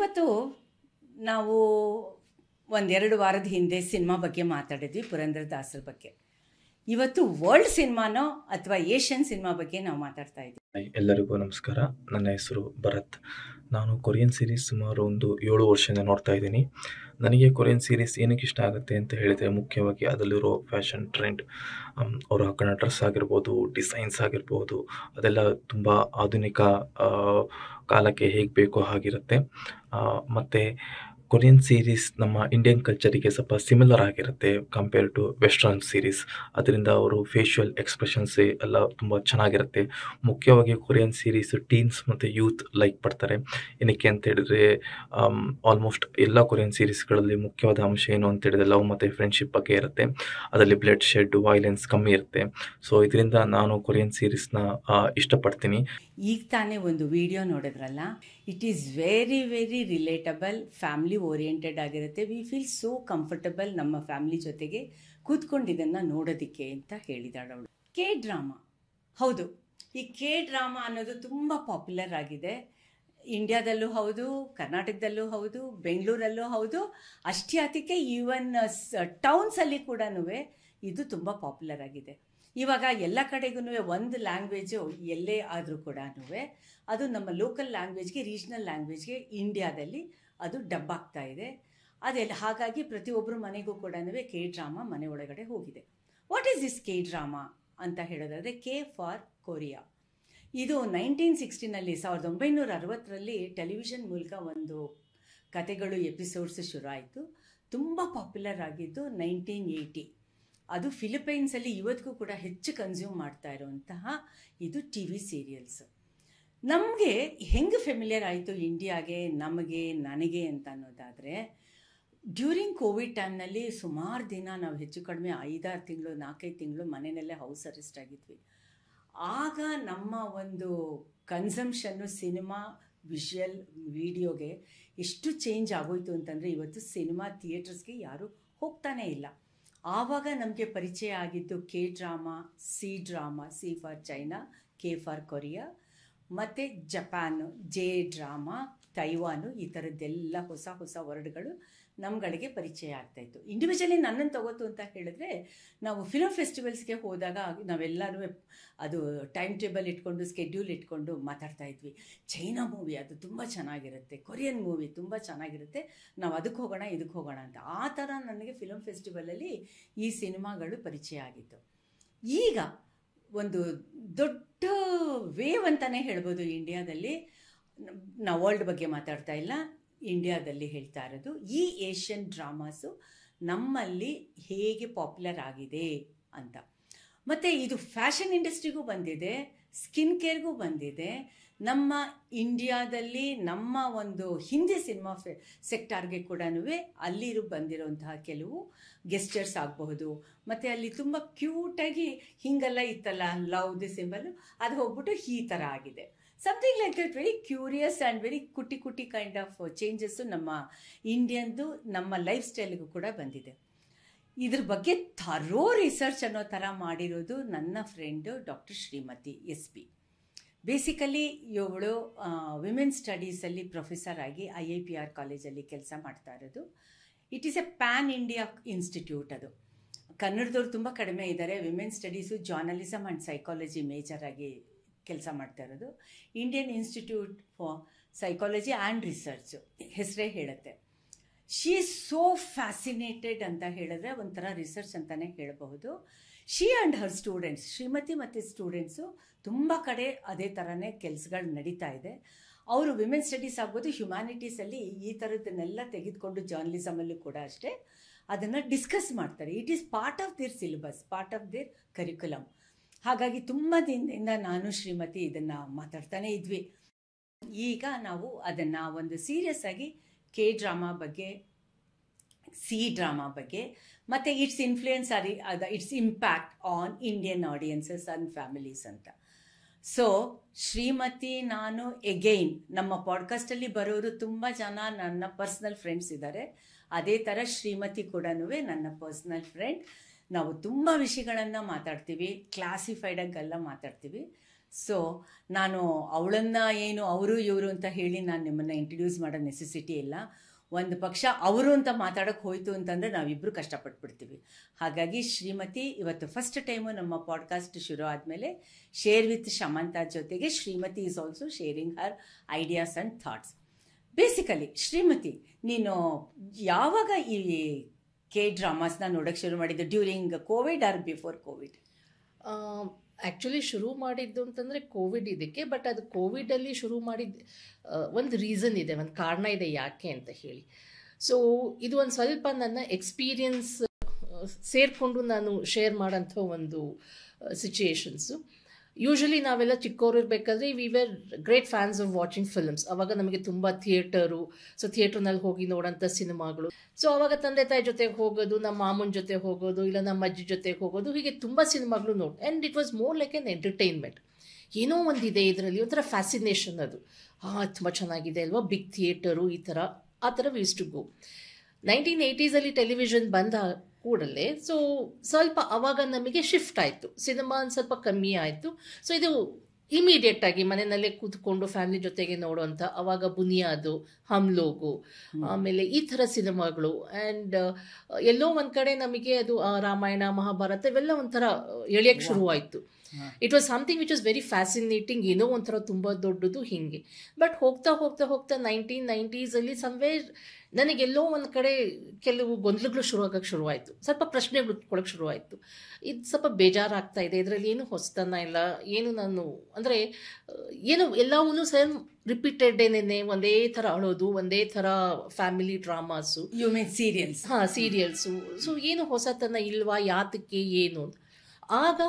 ಇವತ್ತು ನಾವು ಒಂದೆರಡು ವಾರದ ಹಿಂದೆ ಸಿನಿಮಾ ಬಗ್ಗೆ ಮಾತಾಡಿದ್ವಿ, ಪುರಂದರದಾಸರ ಬಗ್ಗೆ. ಇವತ್ತು ವರ್ಲ್ಡ್ ಸಿನಿಮಾನೋ ಅಥವಾ ಏಷ್ಯನ್ ಸಿನಿಮಾ ಬಗ್ಗೆ ನಾವು ಮಾತಾಡ್ತಾ ಇದ್ದೀವಿ. ಎಲ್ಲರಿಗೂ ನಮಸ್ಕಾರ. ನನ್ನ ಹೆಸರು ಭರತ್. ನಾನು ಕೊರಿಯನ್ ಸೀರೀಸ್ ಸುಮಾರು ಒಂದು 7 ವರ್ಷದಿಂದ ನೋಡ್ತಾ ಇದ್ದೀನಿ. ನನಗೆ ಕೊರಿಯನ್ ಸೀರೀಸ್ ಏನಕ್ಕೆ ಇಷ್ಟ ಆಗುತ್ತೆ ಅಂತ ಹೇಳಿದರೆ, ಮುಖ್ಯವಾಗಿ ಅದರಲ್ಲಿರೋ ಫ್ಯಾಷನ್ ಟ್ರೆಂಡ್, ಅವರು ಹಾಕೋಣ ಡ್ರೆಸ್ ಆಗಿರ್ಬೋದು, ಡಿಸೈನ್ಸ್ ಆಗಿರ್ಬೋದು, ಅದೆಲ್ಲ ತುಂಬ ಆಧುನಿಕ ಕಾಲಕ್ಕೆ ಹೇಗೆ ಬೇಕೋ ಹಾಗಿರುತ್ತೆ. ಮತ್ತು ಕೊರಿಯನ್ ಸೀರೀಸ್ ನಮ್ಮ ಇಂಡಿಯನ್ ಕಲ್ಚರಿಗೆ ಸ್ವಲ್ಪ ಸಿಮಿಲರ್ ಆಗಿರುತ್ತೆ ಕಂಪೇರ್ ಟು ವೆಸ್ಟರ್ನ್ ಸೀರೀಸ್. ಅದರಿಂದ ಅವರು ಫೇಶಿಯಲ್ ಎಕ್ಸ್ಪ್ರೆಷನ್ಸ್ ಎಲ್ಲ ತುಂಬ ಚೆನ್ನಾಗಿರುತ್ತೆ. ಮುಖ್ಯವಾಗಿ ಕೊರಿಯನ್ ಸೀರೀಸ್ ಟೀನ್ಸ್ ಮತ್ತು ಯೂತ್ ಲೈಕ್ ಪಡ್ತಾರೆ. ಏನಕ್ಕೆ ಅಂತ ಹೇಳಿದ್ರೆ, ಆಲ್ಮೋಸ್ಟ್ ಎಲ್ಲ ಕೊರಿಯನ್ ಸೀರೀಸ್ಗಳಲ್ಲಿ ಮುಖ್ಯವಾದ ಅಂಶ ಏನು ಅಂತ ಹೇಳಿದ್ರೆ ಲವ್ ಮತ್ತು ಫ್ರೆಂಡ್ಶಿಪ್ ಬಗ್ಗೆ ಇರುತ್ತೆ. ಅದರಲ್ಲಿ ಬ್ಲಡ್ ಶೆಡ್, ವೈಲೆನ್ಸ್ ಕಮ್ಮಿ ಇರುತ್ತೆ. ಸೊ ಇದರಿಂದ ನಾನು ಕೊರಿಯನ್ ಸೀರೀಸ್ನ ಇಷ್ಟಪಡ್ತೀನಿ. ಈಗ ತಾನೇ ಒಂದು ವಿಡಿಯೋ ನೋಡಿದ್ರಲ್ಲ, it is very very relatable, family oriented ಆಗಿರುತ್ತೆ. ವಿ ಫೀಲ್ ಸೋ ಕಂಫರ್ಟಬಲ್ ನಮ್ಮ ಫ್ಯಾಮಿಲಿ ಜೊತೆಗೆ ಕೂತ್ಕೊಂಡು ಇದನ್ನು ನೋಡೋದಕ್ಕೆ ಅಂತ ಹೇಳಿದಾಳು ಅವಳು. ಕೆ ಡ್ರಾಮಾ, ಹೌದು, ಈ ಕೆ ಡ್ರಾಮಾ ಅನ್ನೋದು ತುಂಬ ಪಾಪ್ಯುಲರ್ ಆಗಿದೆ. ಇಂಡಿಯಾದಲ್ಲೂ ಹೌದು, ಕರ್ನಾಟಕದಲ್ಲೂ ಹೌದು, ಬೆಂಗಳೂರಲ್ಲೂ ಹೌದು, ಅಷ್ಟೇ ಅದಕ್ಕೆ ಈವನ್ ಟೌನ್ಸಲ್ಲಿ ಕೂಡ ಇದು ತುಂಬ ಪಾಪ್ಯುಲರ್ ಆಗಿದೆ. ಇವಾಗ ಎಲ್ಲ ಕಡೆಗೂ ಒಂದು ಲ್ಯಾಂಗ್ವೇಜು ಎಲ್ಲೇ ಆದರೂ ಕೂಡ ಅದು ನಮ್ಮ ಲೋಕಲ್ ಲ್ಯಾಂಗ್ವೇಜ್ಗೆ, ರೀಜ್ನಲ್ ಲ್ಯಾಂಗ್ವೇಜ್ಗೆ ಇಂಡಿಯಾದಲ್ಲಿ ಅದು ಡಬ್ ಆಗ್ತಾ ಇದೆ. ಅದೆಲ್ಲ ಹಾಗಾಗಿ ಪ್ರತಿಯೊಬ್ಬರು ಮನೆಗೂ ಕೂಡ ಕೆ ಡ್ರಾಮಾ ಮನೆ ಒಳಗಡೆ ಹೋಗಿದೆ. What is this K drama ಅಂತ ಹೇಳೋದಾದರೆ, ಕೆ ಫಾರ್ ಕೊರಿಯಾ. ಇದು 1960ನಲ್ಲಿ 1960ರಲ್ಲಿ ಟೆಲಿವಿಷನ್ ಮೂಲಕ ಒಂದು ಕತೆಗಳು ಎಪಿಸೋಡ್ಸ್ ಶುರು ಆಯಿತು. ತುಂಬ ಪಾಪ್ಯುಲರ್ ಆಗಿದ್ದು 1980. ಅದು ಫಿಲಿಪೈನ್ಸಲ್ಲಿ ಇವತ್ತಿಗೂ ಕೂಡ ಹೆಚ್ಚು ಕನ್ಸ್ಯೂಮ್ ಮಾಡ್ತಾ ಇರುವಂತಹ ಇದು ಟಿ ವಿ ಸೀರಿಯಲ್ಸ್. ನಮಗೆ ಹೆಂಗೆ ಫೆಮಿಲಿಯರ್ ಆಯಿತು ಇಂಡಿಯಾಗೆ, ನನಗೆ ಅಂತ ಅನ್ನೋದಾದರೆ, ಡ್ಯೂರಿಂಗ್ ಕೋವಿಡ್ ಟೈಮ್ನಲ್ಲಿ ಸುಮಾರು ದಿನ ನಾವು ಹೆಚ್ಚು ಕಡಿಮೆ 5-6 ತಿಂಗಳು 4-5 ತಿಂಗಳು ಮನೆಯಲ್ಲೇ ಹೌಸ್ ಅರೆಸ್ಟ್ ಆಗಿದ್ವಿ. ಆಗ ನಮ್ಮ ಒಂದು ಕನ್ಸಂಪ್ಷನ್ನು ಸಿನಿಮಾ, ವಿಷುವಲ್, ವಿಡಿಯೋಗೆ ಎಷ್ಟು ಚೇಂಜ್ ಆಗೋಯ್ತು ಅಂತಂದರೆ, ಇವತ್ತು ಸಿನಿಮಾ ಥಿಯೇಟರ್ಸ್ಗೆ ಯಾರೂ ಹೋಗ್ತಾನೇ ಇಲ್ಲ. ಆವಾಗ ನಮಗೆ ಪರಿಚಯ ಆಗಿದ್ದು K drama, C for China, K for Korea, ಮತ್ತು ಜಪಾನು, ಜೆ ಡ್ರಾಮಾ, ತೈವಾನು, ಈ ಥರದ್ದೆಲ್ಲ ಹೊಸ ಹೊಸ ವರ್ಡ್ಗಳು ನಮ್ಗಳಿಗೆ ಪರಿಚಯ ಆಗ್ತಾಯಿತ್ತು. ಇಂಡಿವಿಜುವಲಿ ನನ್ನನ್ನು ತಗೋತು ಅಂತ ಹೇಳಿದ್ರೆ, ನಾವು ಫಿಲ್ಮ್ ಫೆಸ್ಟಿವಲ್ಸ್ಗೆ ಹೋದಾಗ ನಾವೆಲ್ಲರೂ ಅದು ಟೈಮ್ ಟೇಬಲ್ ಇಟ್ಕೊಂಡು, ಸ್ಕೆಡ್ಯೂಲ್ ಇಟ್ಕೊಂಡು ಮಾತಾಡ್ತಾ ಇದ್ವಿ. ಚೈನಾ ಮೂವಿ ಅದು ತುಂಬ ಚೆನ್ನಾಗಿರುತ್ತೆ, ಕೊರಿಯನ್ ಮೂವಿ ತುಂಬ ಚೆನ್ನಾಗಿರುತ್ತೆ, ನಾವು ಅದಕ್ಕೆ ಹೋಗೋಣ ಇದಕ್ಕೆ ಹೋಗೋಣ ಅಂತ. ಆ ಥರ ನನಗೆ ಫಿಲ್ಮ್ ಫೆಸ್ಟಿವಲಲ್ಲಿ ಈ ಸಿನಿಮಾಗಳು ಪರಿಚಯ ಆಗಿತ್ತು. ಈಗ ಒಂದು ದೊಡ್ಡ ವೇವ್ ಅಂತಲೇ ಹೇಳ್ಬೋದು ಇಂಡಿಯಾದಲ್ಲಿ. ನಾವು ವರ್ಲ್ಡ್ ಬಗ್ಗೆ ಮಾತಾಡ್ತಾ ಇಲ್ಲ, ಇಂಡಿಯಾದಲ್ಲಿ ಹೇಳ್ತಾ ಇರೋದು ಈ ಏಷ್ಯನ್ ಡ್ರಾಮಾಸು ನಮ್ಮಲ್ಲಿ ಹೇಗೆ ಪಾಪ್ಯುಲರ್ ಆಗಿದೆ ಅಂತ. ಮತ್ತು ಇದು ಫ್ಯಾಷನ್ ಇಂಡಸ್ಟ್ರಿಗೂ ಬಂದಿದೆ, ಸ್ಕಿನ್ ಕೇರ್ಗೂ ಬಂದಿದೆ. ನಮ್ಮ ಇಂಡಿಯಾದಲ್ಲಿ ನಮ್ಮ ಒಂದು ಹಿಂದಿ ಸಿನಿಮಾ ಸೆಕ್ಟಾರ್ಗೆ ಕೂಡ ಬಂದಿರೋಂತಹ ಕೆಲವು ಗೆಸ್ಟರ್ಸ್ ಆಗಬಹುದು. ಮತ್ತು ಅಲ್ಲಿ ತುಂಬ ಕ್ಯೂಟಾಗಿ ಹಿಂಗೆಲ್ಲ ಇತ್ತಲ್ಲ, ಲವ್ ದಿ ಸಿಂಬಲು, ಅದು ಹೋಗ್ಬಿಟ್ಟು ಈ ಥರ ಆಗಿದೆ. Something like that, very curious and very cutie kind of changes ನಮ್ಮ ಇಂಡಿಯನ್ದು ನಮ್ಮ ಲೈಫ್ ಸ್ಟೈಲ್ಗೂ ಕೂಡ ಬಂದಿದೆ. ಇದ್ರ ಬಗ್ಗೆ ಥರೋ ರಿಸರ್ಚ್ ಅನ್ನೋ ಥರ ಮಾಡಿರೋದು ನನ್ನ friend doctor Shrimati SP. Basically ಇವಳು ವಿಮೆನ್ ಸ್ಟಡೀಸಲ್ಲಿ ಪ್ರೊಫೆಸರ್ ಆಗಿ IIPR ಕಾಲೇಜಲ್ಲಿ ಕೆಲಸ ಮಾಡ್ತಾ ಇರೋದು. It is A PAN India institute. ಅದು ಕನ್ನಡದವ್ರು ತುಂಬ ಕಡಿಮೆ ಇದ್ದಾರೆ. Women studies, journalism and psychology major ಆಗಿ ಕೆಲಸ ಮಾಡ್ತಾ ಇರೋದು. Indian institute for psychology and research ಹೆಸರೇ ಹೇಳುತ್ತೆ. ಶಿ ಈಸ್ ಸೋ ಫ್ಯಾಸಿನೇಟೆಡ್ ಅಂತ ಹೇಳಿದ್ರೆ ಒಂಥರ ರಿಸರ್ಚ್ ಅಂತಲೇ ಹೇಳಬಹುದು. She and her students, Shrimati ಮತ್ತು ಸ್ಟೂಡೆಂಟ್ಸು ತುಂಬ ಕಡೆ ಅದೇ ಥರನೇ ಕೆಲಸಗಳು ನಡೀತಾ ಇದೆ. ಅವರು ವಿಮೆನ್ ಸ್ಟಡೀಸ್ ಆಗ್ಬೋದು, ಹ್ಯುಮ್ಯಾನಿಟೀಸಲ್ಲಿ ಈ ಥರದ್ದನ್ನೆಲ್ಲ ತೆಗೆದುಕೊಂಡು ಜರ್ನಲಿಸಮಲ್ಲೂ ಕೂಡ ಅಷ್ಟೇ ಅದನ್ನು ಡಿಸ್ಕಸ್ ಮಾಡ್ತಾರೆ. It is part of their syllabus, part of their curriculum. ಹಾಗಾಗಿ ತುಂಬ ದಿನದಿಂದ ನಾನು ಶ್ರೀಮತಿ ಇದನ್ನು ಮಾತಾಡ್ತಾನೇ ಇದ್ವಿ. ಈಗ ನಾವು ಅದನ್ನು ಒಂದು ಸೀರಿಯಸ್ ಆಗಿ ಕೆ ಡ್ರಾಮಾ ಬಗ್ಗೆ, ಸಿ ಡ್ರಾಮಾ ಬಗ್ಗೆ, ಮತ್ತು it's influence it's impact on Indian audiences and families ಅಂತ. ಸೊ ಶ್ರೀಮತಿ, ನಾನು ಎಗೈನ್ ನಮ್ಮ ಪಾಡ್ಕಾಸ್ಟಲ್ಲಿ ಬರೋರು ತುಂಬ ಜನ ನನ್ನ ಪರ್ಸ್ನಲ್ ಫ್ರೆಂಡ್ಸ್ ಇದ್ದಾರೆ. ಅದೇ ಥರ ಶ್ರೀಮತಿ ಕೂಡ ನನ್ನ ಪರ್ಸ್ನಲ್ ಫ್ರೆಂಡ್. ನಾವು ತುಂಬ ವಿಷಯಗಳನ್ನು ಮಾತಾಡ್ತೀವಿ, ಕ್ಲಾಸಿಫೈಡಾಗೆಲ್ಲ ಮಾತಾಡ್ತೀವಿ. ಸೊ ನಾನು ಅವಳನ್ನು ಏನು ಅವರು ಇವರು ಅಂತ ಹೇಳಿ ನಾನು ನಿಮ್ಮನ್ನು ಇಂಟ್ರಡ್ಯೂಸ್ ಮಾಡೋ ನೆಸೆಸಿಟಿ ಇಲ್ಲ. ಒಂದು ಪಕ್ಷ ಅವರು ಅಂತ ಮಾತಾಡೋಕ್ಕೆ ಹೋಯ್ತು ಅಂತಂದರೆ ನಾವಿಬ್ಬರು ಕಷ್ಟಪಟ್ಬಿಡ್ತೀವಿ. ಹಾಗಾಗಿ ಶ್ರೀಮತಿ ಇವತ್ತು ಫಸ್ಟ್ ಟೈಮು ನಮ್ಮ ಪಾಡ್ಕಾಸ್ಟ್ ಶುರು ಆದಮೇಲೆ ಶೇರ್ ವಿತ್ ಶಮಂತಾ ಜೊತೆಗೆ Shrimati is also sharing her ideas and thoughts. Basically Shrimati, ನೀನು ಯಾವಾಗ ಈ ಡ್ರಾಮಾಸ್ನ ನೋಡೋಕ್ಕೆ ಶುರು ಮಾಡಿದ್ದು? During Covid or before Covid? Actually ಶುರು ಮಾಡಿದ್ದು ಅಂತಂದರೆ ಕೋವಿಡ್ ಇದಕ್ಕೆ, ಬಟ್ ಅದು ಕೋವಿಡಲ್ಲಿ ಶುರು ಮಾಡಿದ್ದು ಒಂದು ರೀಸನ್ ಇದೆ, ಒಂದು ಕಾರಣ ಇದೆ ಯಾಕೆ ಅಂತ ಹೇಳಿ. ಸೊ ಇದು ಒಂದು ಸ್ವಲ್ಪ ನನ್ನ ಎಕ್ಸ್ಪೀರಿಯನ್ಸ್ ಸೇರಿಕೊಂಡು ನಾನು ಶೇರ್ ಮಾಡೋಂಥ ಒಂದು ಸಿಚುಯೇಷನ್ಸು. ಯೂಶ್ವಲಿ ನಾವೆಲ್ಲ ಚಿಕ್ಕವರು ಇರಬೇಕಾದ್ರೆ we were great fans of watching films. ಅವಾಗ ನಮಗೆ ತುಂಬ ಥಿಯೇಟರು, ಸೊ ಥಿಯೇಟ್ರ್ನಲ್ಲಿ ಹೋಗಿ ನೋಡೋಂಥ ಸಿನಿಮಾಗಳು. ಸೊ ಅವಾಗ ತಂದೆ ತಾಯಿ ಜೊತೆಗೆ ಹೋಗೋದು, ನಮ್ಮ ಮಾಮನ ಜೊತೆ ಹೋಗೋದು, ಇಲ್ಲ ನಮ್ಮ ಅಜ್ಜಿ ಜೊತೆಗೆ ಹೋಗೋದು, ಹೀಗೆ ತುಂಬ ಸಿನಿಮಾಗಳು ನೋಡಿ. And it was more like an entertainment. ಏನೋ ಒಂದಿದೆ ಇದರಲ್ಲಿ, ಒಂಥರ ಫ್ಯಾಸಿನೇಷನ್ ಅದು. ತುಂಬ ಚೆನ್ನಾಗಿದೆ ಅಲ್ವಾ, ಬಿಗ್ ಥಿಯೇಟರು, ಆ ಥರ we use to go. 1980s television ಬಂದ ಕೂಡಲೇ ಸೊ ಸ್ವಲ್ಪ ಅವಾಗ ನಮಗೆ ಶಿಫ್ಟ್ ಆಯಿತು, ಸಿನಿಮಾ ಒಂದು ಸ್ವಲ್ಪ ಕಮ್ಮಿ ಆಯಿತು. ಸೊ ಇದು ಇಮಿಡಿಯೇಟಾಗಿ ಮನೆಯಲ್ಲೇ ಕೂತ್ಕೊಂಡು ಫ್ಯಾಮಿಲಿ ಜೊತೆಗೆ ನೋಡುವಂಥ, ಅವಾಗ ಬುನಿಯಾದು, ಹಮ್ ಲೋಗು, ಆಮೇಲೆ ಈ ಥರ ಸಿನಿಮಾಗಳು. ಆ್ಯಂಡ್ ಎಲ್ಲೋ ಒಂದು ಕಡೆ ನಮಗೆ ಅದು ರಾಮಾಯಣ, ಮಹಾಭಾರತ ಇವೆಲ್ಲ ಒಂಥರ ಎಳೆಯಕ್ಕೆ ಶುರುವಾಯಿತು. It was something which was very fascinating, ಏನೋ ಒಂಥರ ತುಂಬ ದೊಡ್ಡದು ಹೀಗೆ. ಬಟ್ ಹೋಗ್ತಾ ಹೋಗ್ತಾ ಹೋಗ್ತಾ 1990s ಸಮ್ವೇರ್ ನನಗೆಲ್ಲೋ ಒಂದು ಕಡೆ ಕೆಲವು ಗೊಂದಲಗಳು ಶುರುವಾಯಿತು, ಸ್ವಲ್ಪ ಪ್ರಶ್ನೆಗಳು ಕೊಡೋಕ್ಕೆ ಶುರುವಾಯಿತು. ಇದು ಸ್ವಲ್ಪ ಬೇಜಾರಾಗ್ತಾ ಇದೆ, ಇದರಲ್ಲಿ ಏನು ಹೊಸತನ ಇಲ್ಲ, ಏನು ನಾನು ಅಂದರೆ ಏನು ಎಲ್ಲವೂ ಸೇಮ್ ರಿಪೀಟೆಡ್ ಏನೇನೆ, ಒಂದೇ ಥರ ಅಳೋದು, ಒಂದೇ ಥರ ಫ್ಯಾಮಿಲಿ ಡ್ರಾಮಾಸು, ಯು ಮೀನ್ ಸೀರಿಯಲ್ಸ್? ಹಾಂ, ಸೀರಿಯಲ್ಸು. ಸೊ ಏನು ಹೊಸತನ ಇಲ್ವಾ, ಯಾತಕ್ಕೆ, ಏನು? ಆಗ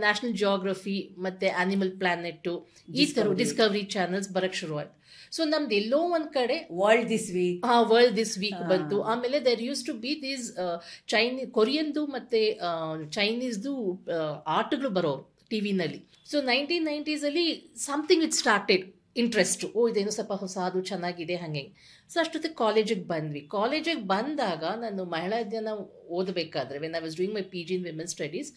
ನ್ಯಾಷನಲ್ ಜಿಯೋಗ್ರಫಿ ಮತ್ತು ಆನಿಮಲ್ ಪ್ಲಾನೆಟ್ಟು, ಈ ಥರ ಡಿಸ್ಕವರಿ ಚಾನಲ್ಸ್ ಬರೋಕ್ಕೆ ಶುರುವಾಯಿತು. ಸೊ ನಮ್ದು ಎಲ್ಲೋ ಒಂದು ಕಡೆ ವರ್ಲ್ಡ್ ದಿಸ್ ವೀಕ್ ಬಂತು. ಆಮೇಲೆ there used to be these ಕೊರಿಯನ್ದು ಮತ್ತು ಚೈನೀಸ್ದು ಆಟಗಳು ಬರೋರು ಟಿ ವಿನಲ್ಲಿ. So 1990s something it started interest. ಇದೇನು ಸ್ವಲ್ಪ ಹೊಸದು ಚೆನ್ನಾಗಿದೆ ಹಾಗೆ. ಸೊ ಅಷ್ಟೊತ್ತಿಗೆ ಕಾಲೇಜಿಗೆ ಬಂದಾಗ ನಾನು ಮಹಿಳಾ ಅಧ್ಯಯನ ಓದಬೇಕಾದ್ರೆ, when I was doing my PG in women studies,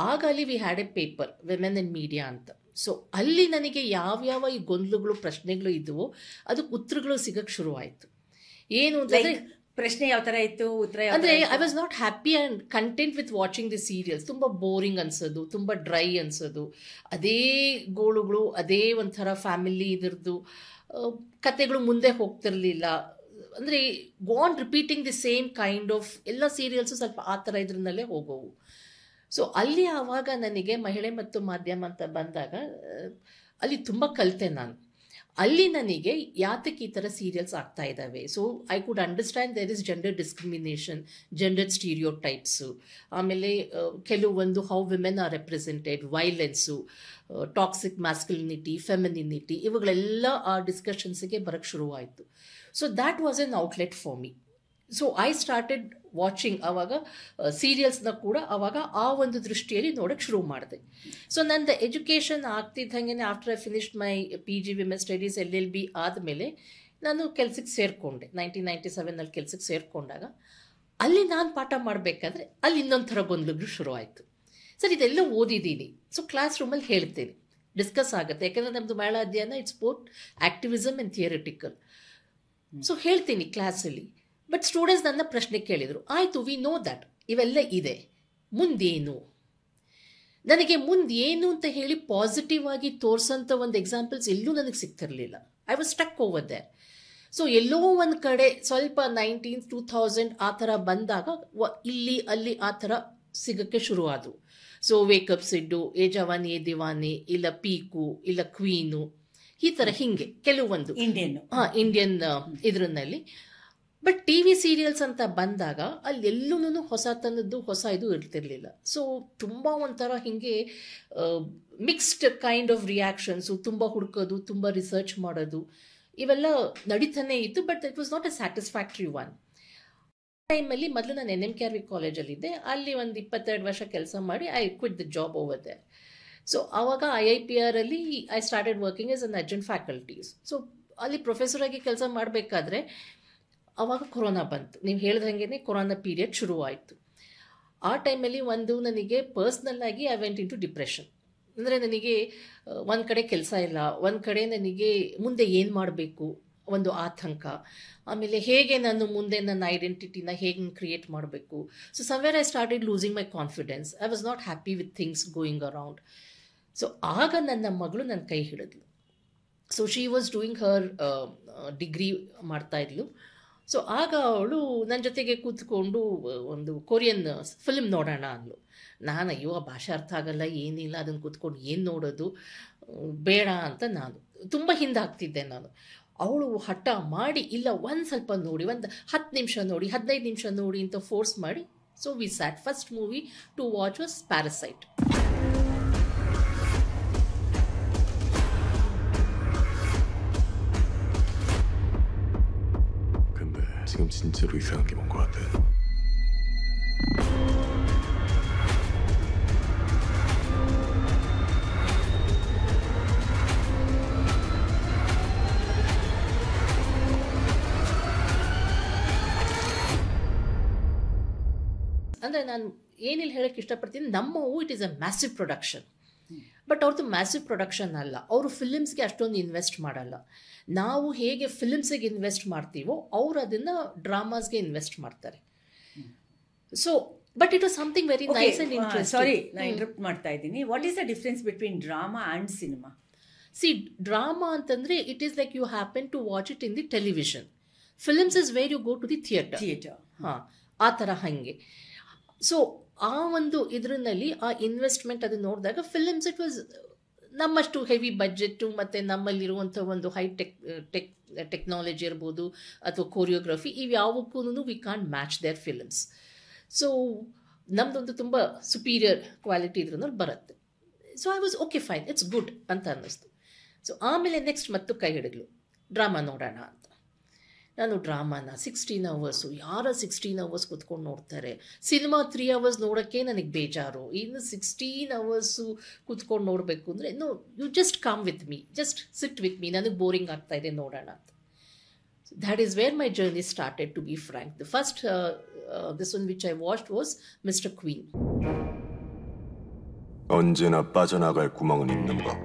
ಆಗ ಅಲ್ಲಿ we had A paper, women in media ಅಂತ. ಸೊ ಅಲ್ಲಿ ನನಗೆ ಯಾವ್ಯಾವ ಈ ಗೊಂದಲಗಳು, ಪ್ರಶ್ನೆಗಳು ಇದ್ವೋ ಅದಕ್ಕೆ ಉತ್ತರಗಳು ಸಿಗಕ್ಕೆ ಶುರುವಾಯಿತು. ಏನು ಅಂತಂದರೆ, ಪ್ರಶ್ನೆ ಯಾವ ಥರ ಇತ್ತು, ಉತ್ತರ ಅಂದರೆ I was not happy and content with watching the serials. ತುಂಬ ಬೋರಿಂಗ್ ಅನ್ಸೋದು, ತುಂಬ ಡ್ರೈ ಅನ್ಸೋದು, ಅದೇ ಗೋಳುಗಳು, ಅದೇ ಒಂಥರ ಫ್ಯಾಮಿಲಿ ಇದ್ರದ್ದು ಕತೆಗಳು ಮುಂದೆ ಹೋಗ್ತಿರ್ಲಿಲ್ಲ. ಅಂದರೆ go on repeating the same kind of ಎಲ್ಲ ಸೀರಿಯಲ್ಸು ಸ್ವಲ್ಪ ಆ ಥರ ಇದ್ರನ್ನಲ್ಲೇ ಹೋಗೋವು. ಸೊ ಅಲ್ಲಿ ಆವಾಗ ನನಗೆ ಮಹಿಳೆ ಮತ್ತು ಮಾಧ್ಯಮ ಅಂತ ಬಂದಾಗ ಅಲ್ಲಿ ತುಂಬ ಕಲಿತೆ ನಾನು. ಅಲ್ಲಿ ನನಗೆ ಯಾತಕ್ಕೆ ಈ ಥರ ಸೀರಿಯಲ್ಸ್ ಆಗ್ತಾ ಇದ್ದಾವೆ. So I could understand there is gender discrimination, gender stereotypes, ಆಮೇಲೆ ಕೆಲವೊಂದು how women are represented, violence, toxic masculinity, femininity, ಇವುಗಳೆಲ್ಲ ಆ ಡಿಸ್ಕಷನ್ಸಿಗೆ ಬರೋಕ್ಕೆ ಶುರುವಾಯಿತು. So that was an outlet for me. So I started watching ಆವಾಗ ಸೀರಿಯಲ್ಸ್ನ ಕೂಡ ಆವಾಗ ಆ ಒಂದು ದೃಷ್ಟಿಯಲ್ಲಿ ನೋಡೋಕ್ಕೆ ಶುರು ಮಾಡಿದೆ. ಸೊ ನಂದು ಎಜುಕೇಷನ್ ಆಗ್ತಿದ್ದಂಗೆ after I finished my PG women studies LLB ಆದಮೇಲೆ ನಾನು ಕೆಲಸಕ್ಕೆ ಸೇರಿಕೊಂಡೆ. 1997 ಕೆಲಸಕ್ಕೆ ಸೇರಿಕೊಂಡಾಗ ಅಲ್ಲಿ ನಾನು ಪಾಠ ಮಾಡಬೇಕಾದ್ರೆ ಅಲ್ಲಿ ಇನ್ನೊಂದು ಥರ ಗೊಂದಲಗಳು ಶುರುವಾಯಿತು. ಸರ್ ಇದೆಲ್ಲ ಓದಿದ್ದೀನಿ, ಸೊ ಕ್ಲಾಸ್ ರೂಮಲ್ಲಿ ಹೇಳ್ತೇನೆ, ಡಿಸ್ಕಸ್ ಆಗುತ್ತೆ. ಯಾಕೆಂದರೆ ನಮ್ಮದು ಮಹಿಳಾ ಅಧ್ಯಯನ it's both activism and theoretical. So ಹೇಳ್ತೀನಿ ಕ್ಲಾಸಲ್ಲಿ. ಬಟ್ ಸ್ಟೂಡೆಂಟ್ಸ್ ನನ್ನ ಪ್ರಶ್ನೆ ಕೇಳಿದರು, ಆಯಿತು ವಿ ನೋ ದ್ಯಾಟ್ ಇವೆಲ್ಲ ಇದೆ, ಮುಂದೇನು? ನನಗೆ ಮುಂದೇನು ಅಂತ ಹೇಳಿ ಪಾಸಿಟಿವ್ ಆಗಿ ತೋರಿಸೋಂಥ ಒಂದು ಎಕ್ಸಾಂಪಲ್ಸ್ ಎಲ್ಲೂ ನನಗೆ ಸಿಗ್ತಿರಲಿಲ್ಲ. I was stuck over there. So ಎಲ್ಲೋ ಒಂದು ಕಡೆ ಸ್ವಲ್ಪ 2000 ಆ ಥರ ಬಂದಾಗ ಇಲ್ಲಿ ಅಲ್ಲಿ ಆ ಥರ ಸಿಗೋಕ್ಕೆ ಶುರುವಾದವು. ಸೊ ವೇಕಪ್ ಸಿಡ್ಡು, ಏ ಜವಾನಿ ಏ ದಿವಾನಿ, ಇಲ್ಲ ಪೀಕು, ಇಲ್ಲ ಕ್ವೀನು, ಈ ಥರ ಹಿಂಗೆ ಕೆಲವೊಂದು ಇಂಡಿಯನ್ ಇದ್ರಲ್ಲಿ. ಬಟ್ TV ಸೀರಿಯಲ್ಸ್ ಅಂತ ಬಂದಾಗ ಅಲ್ಲಿ ಎಲ್ಲೂ ಹೊಸತನದ್ದು, ಹೊಸ ಇದು ಇರ್ತಿರ್ಲಿಲ್ಲ. ಸೊ ತುಂಬ ಒಂಥರ ಹಿಂಗೆ ಮಿಕ್ಸ್ಡ್ ಕೈಂಡ್ ಆಫ್ ರಿಯಾಕ್ಷನ್ಸು, ತುಂಬ ಹುಡುಕೋದು, ತುಂಬ ರಿಸರ್ಚ್ ಮಾಡೋದು, ಇವೆಲ್ಲ ನಡೀತಾನೆ ಇತ್ತು. But it was not A satisfactory one. ಟೈಮಲ್ಲಿ ಮೊದಲು ನಾನು NMKRV ಕಾಲೇಜಲ್ಲಿದ್ದೆ. ಅಲ್ಲಿ ಒಂದು 22 ವರ್ಷ ಕೆಲಸ ಮಾಡಿ I quit the job over there. So ಆವಾಗ IIPR I started working as an adjunct faculties. So ಅಲ್ಲಿ ಪ್ರೊಫೆಸರ್ ಆಗಿ ಕೆಲಸ ಮಾಡಬೇಕಾದ್ರೆ ಆವಾಗ ಕೊರೋನಾ ಬಂತು. ನೀವು ಹೇಳ್ದಂಗೆ ಕೊರೋನಾ ಪೀರಿಯಡ್ ಶುರುವಾಯಿತು. ಆ ಟೈಮಲ್ಲಿ ನನಗೆ ಪರ್ಸ್ನಲ್ ಆಗಿ I went into depression. ಅಂದರೆ ನನಗೆ ಒಂದು ಕಡೆ ಕೆಲಸ ಇಲ್ಲ, ಒಂದು ಕಡೆ ನನಗೆ ಮುಂದೆ ಏನು ಮಾಡಬೇಕು ಒಂದು ಆತಂಕ, ಆಮೇಲೆ ಹೇಗೆ ನಾನು ಮುಂದೆ ನನ್ನ ಐಡೆಂಟಿಟಿನ ಹೇಗೆ ಕ್ರಿಯೇಟ್ ಮಾಡಬೇಕು. So somewhere I started losing my confidence. I was not happy with things going around. So ಆಗ ನನ್ನ ಮಗಳು ನನ್ನ ಕೈ ಹಿಡಿದ್ಲು. So she was doing her degree ಮಾಡ್ತಾಯಿದ್ಲು. ಸೊ ಆಗ ಅವಳು ನನ್ನ ಜೊತೆಗೆ ಕೂತ್ಕೊಂಡು ಒಂದು ಕೊರಿಯನ್ ಫಿಲ್ಮ್ ನೋಡೋಣ ಅಂದ್ಲು. ನಾನು ಅಯ್ಯೋ ಆ ಭಾಷೆ ಅರ್ಥ ಆಗಲ್ಲ, ಏನಿಲ್ಲ, ಅದನ್ನು ಕೂತ್ಕೊಂಡು ಏನು ನೋಡೋದು, ಬೇಡ ಅಂತ ನಾನು ತುಂಬ ಹಿಂದಾಗ್ತಿದ್ದೆ ನಾನು. ಅವಳು ಹಠ ಮಾಡಿ ಇಲ್ಲ ಒಂದು ಸ್ವಲ್ಪ ನೋಡಿ, ಒಂದು 10 ನಿಮಿಷ ನೋಡಿ, 15 ನಿಮಿಷ ನೋಡಿ ಅಂತ ಫೋರ್ಸ್ ಮಾಡಿ. So we sat. First movie to watch was Parasite. 지금 진짜로 이상한 게 뭔 것 같아. ಅಂದರೆ ನಾನು ಏನಿಲ್ಲ ಹೇಳೋಕ್ಕೆ ಇಷ್ಟಪಡ್ತೀನಿ, ನಮ್ಮವು it is a massive production. But ಅವ್ರದ್ದು ಮ್ಯಾಸಿವ್ ಪ್ರೊಡಕ್ಷನ್ ಅಲ್ಲ. ಅವರು ಫಿಲಿಮ್ಸ್ಗೆ ಅಷ್ಟೊಂದು ಇನ್ವೆಸ್ಟ್ ಮಾಡಲ್ಲ. ನಾವು ಹೇಗೆ ಫಿಲಿಮ್ಸಿಗೆ ಇನ್ವೆಸ್ಟ್ ಮಾಡ್ತೀವೋ ಅವ್ರು ಅದನ್ನು ಡ್ರಾಮಾಸ್ಗೆ ಇನ್ವೆಸ್ಟ್ ಮಾಡ್ತಾರೆ. So but it was something very nice and interesting. Sorry, ನಾನು ಇಂಟರಪ್ಟ್ ಮಾಡ್ತಾ ಇದ್ದೀನಿ. What is the difference between drama and cinema? See, drama ಅಂತಂದರೆ it is like you happen to watch it in the television. Films is where you go to the theatre. ಹಾಂ, ಆ ಥರ ಹಾಗೆ. So ಆ ಒಂದು ಇದರಲ್ಲಿ ಆ ಇನ್ವೆಸ್ಟ್ಮೆಂಟ್ ಅದು ನೋಡಿದಾಗ ಫಿಲಿಮ್ಸ್ ಇಟ್ ವಾಸ್ ನಮ್ಮಷ್ಟು ಹೆವಿ ಬಜೆಟ್ಟು ಮತ್ತು ನಮ್ಮಲ್ಲಿರುವಂಥ ಒಂದು ಹೈ ಟೆಕ್ನಾಲಜಿ ಇರ್ಬೋದು ಅಥವಾ ಕೊರಿಯೋಗ್ರಫಿ, ಇವ್ಯಾವಕ್ಕೂ we can't match their films. So ನಮ್ಮದೊಂದು ತುಂಬ ಸುಪೀರಿಯರ್ ಕ್ವಾಲಿಟಿ ಇದ್ರಲ್ಲಿ ಬರುತ್ತೆ. So I was okay fine, it's good ಅಂತ ಅನ್ನಿಸ್ತು. ಸೊ ಆಮೇಲೆ ನೆಕ್ಸ್ಟ್ ಮತ್ತು ಕೈ ಹಿಡಿದ್ಲು, ಡ್ರಾಮಾ ನೋಡೋಣ ಅಂತ. ನಾನು ಡ್ರಾಮಾನ 16 ಅವರ್ಸು, ಯಾರ 16 ಅವರ್ಸ್ ಕೂತ್ಕೊಂಡು ನೋಡ್ತಾರೆ? ಸಿನಿಮಾ 3 ಅವರ್ಸ್ ನೋಡೋಕ್ಕೆ ನನಗೆ ಬೇಜಾರು, ಇನ್ನು 16 ಅವರ್ಸು ಕೂತ್ಕೊಂಡು ನೋಡಬೇಕು ಅಂದರೆ no, you just come with me, just sit with me, ನನಗೆ ಬೋರಿಂಗ್ ಆಗ್ತಾ ಇದೆ, ನೋಡೋಣ ಅಂತ. That is where my journey started, to be frank. The first this one which I watched was Mr Queen. 언제나 빠져나갈 구멍은 있는 법.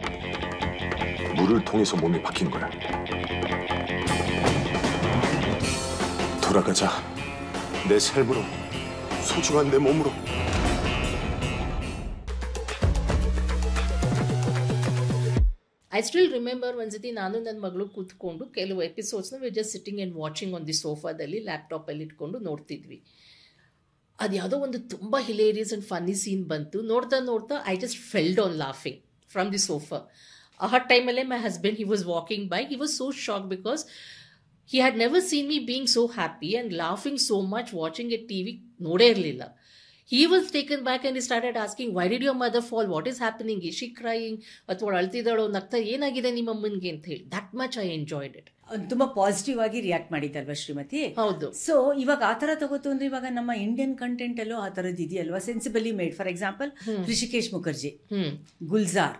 물을 통해서 몸이 박힌 거야. 돌아가자. 내 삶으로, 소중한 내 몸으로. I still remember ಒಂದ್ಸತಿ ನಾನು ನನ್ನ ಮಗಳು ಕೂತ್ಕೊಂಡು ಕೆಲವು ಎಪಿಸೋಡ್ಸ್ನ we just sitting and watching on the ಸೋಫಾದಲ್ಲಿ ಲ್ಯಾಪ್ಟಾಪಲ್ಲಿ ಇಟ್ಕೊಂಡು ನೋಡ್ತಿದ್ವಿ. ಅದು ಯಾವುದೋ ಒಂದು ತುಂಬ ಹಿಲೇರಿಯಸ್ ಆ್ಯಂಡ್ ಫನ್ನಿ ಸೀನ್ ಬಂತು. ನೋಡ್ತಾ ನೋಡ್ತಾ I just felled on laughing from the sofa. ಆ ಟೈಮಲ್ಲೇ my husband he was walking by, he was so shock because he had never seen me being so happy and laughing so much watching a TV. ನೋಡೇ ಇರಲಿಲ್ಲ. He was taken back and he started asking, why did your mother fall? What is happening? Is she crying? ಅಥವಾ ಅಳ್ತಿದ್ದಾಳೋ, ನಗ್ತಾ, ಏನಾಗಿದೆ ನಿಮ್ಮ ಅಮ್ಮನಿಗೆ ಅಂತ ಹೇಳಿ. That much I enjoyed it. ತುಂಬಾ ಪಾಸಿಟಿವ್ ಆಗಿ ರಿಯಾಕ್ಟ್ ಮಾಡಿದ್ದಲ್ವಾ ಶ್ರೀಮತಿ? ಹೌದು. ಸೊ ಇವಾಗ ಆ ಥರ ತಗೋತು ಅಂದ್ರೆ ಇವಾಗ ನಮ್ಮ ಇಂಡಿಯನ್ ಕಂಟೆಂಟ್ ಅಲ್ಲೂ ಆ ಥರದ್ದು ಇದೆಯಲ್ವಾ, sensibly made. For example Rishikesh Mukherjee, Gulzar,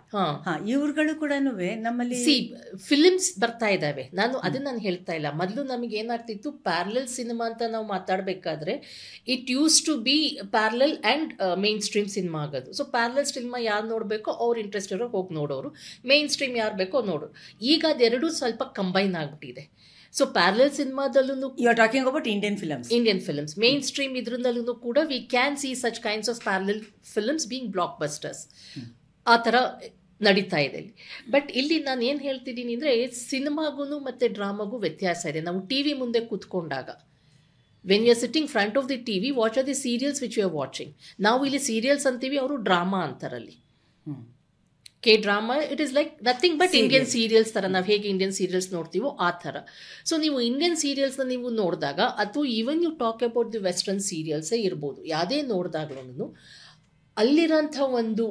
ಇವ್ರುಗಳು ಕೂಡ ನಮ್ಮಲ್ಲಿ ಫಿಲಿಮ್ಸ್ ಬರ್ತಾ ಇದ್ದಾವೆ. ನಾನು ಹೇಳ್ತಾ ಇಲ್ಲ. ಮೊದಲು ನಮಗೆ ಏನಾಗ್ತಿತ್ತು, ಪ್ಯಾರಲಲ್ ಸಿನಿಮಾ ಅಂತ ನಾವು ಮಾತಾಡಬೇಕಾದ್ರೆ it used to be parallel and mainstream cinema ಆಗೋದು. ಸೊ ಪ್ಯಾರಲಲ್ ಸಿನಿಮಾ ಯಾರು ನೋಡಬೇಕೋ ಅವ್ರು ಇಂಟ್ರೆಸ್ಟ್ ಇರೋ ಹೋಗಿ ನೋಡೋರು, ಮೇನ್ ಸ್ಟ್ರೀಮ್ ಯಾರು ಬೇಕೋ ನೋಡೋರು. ಈಗ ಅದೆರಡೂ ಸ್ವಲ್ಪ ಕಂಬೈನ್ ಆಗ್ಬಿಟ್ಟಿದೆ. ಸೊ ಪ್ಯಾರಲಲ್ ಸಿನಿಮಾದಲ್ಲೂ you are talking about Indian films mainstream ಇದ್ರಲ್ಲೂ ಕೂಡ we can see such kinds of parallel films being blockbusters. ಆ ಥರ ನಡೀತಾ ಇದೆ ಇಲ್ಲಿ. ಬಟ್ ಇಲ್ಲಿ ನಾನು ಏನು ಹೇಳ್ತಿದ್ದೀನಿ ಅಂದರೆ, ಸಿನಿಮಾಗೂ ಮತ್ತು ಡ್ರಾಮಾಗೂ ವ್ಯತ್ಯಾಸ ಇದೆ. ನಾವು ಟಿ ವಿ ಮುಂದೆ ಕೂತ್ಕೊಂಡಾಗ, when you are sitting front of the TV, what are the serials which you are watching. ನಾವು ಇಲ್ಲಿ ಸೀರಿಯಲ್ಸ್ ಅಂತೀವಿ, ಅವರು ಡ್ರಾಮಾ ಅಂತಾರಲ್ಲಿ. K drama it is like nothing but Indian serials ಥರ. ನಾವು ಹೇಗೆ ಇಂಡಿಯನ್ ಸೀರಿಯಲ್ಸ್ ನೋಡ್ತೀವೋ ಆ ಥರ. ಸೊ ನೀವು ಇಂಡಿಯನ್ ಸೀರಿಯಲ್ಸ್ನ ನೀವು ನೋಡಿದಾಗ, ಅಥವಾ even you talk about the western ಸೀರಿಯಲ್ಸೇ ಇರ್ಬೋದು, ಯಾವುದೇ ನೋಡಿದಾಗ್ಲೂ ಅಲ್ಲಿರೋಂಥ ಒಂದು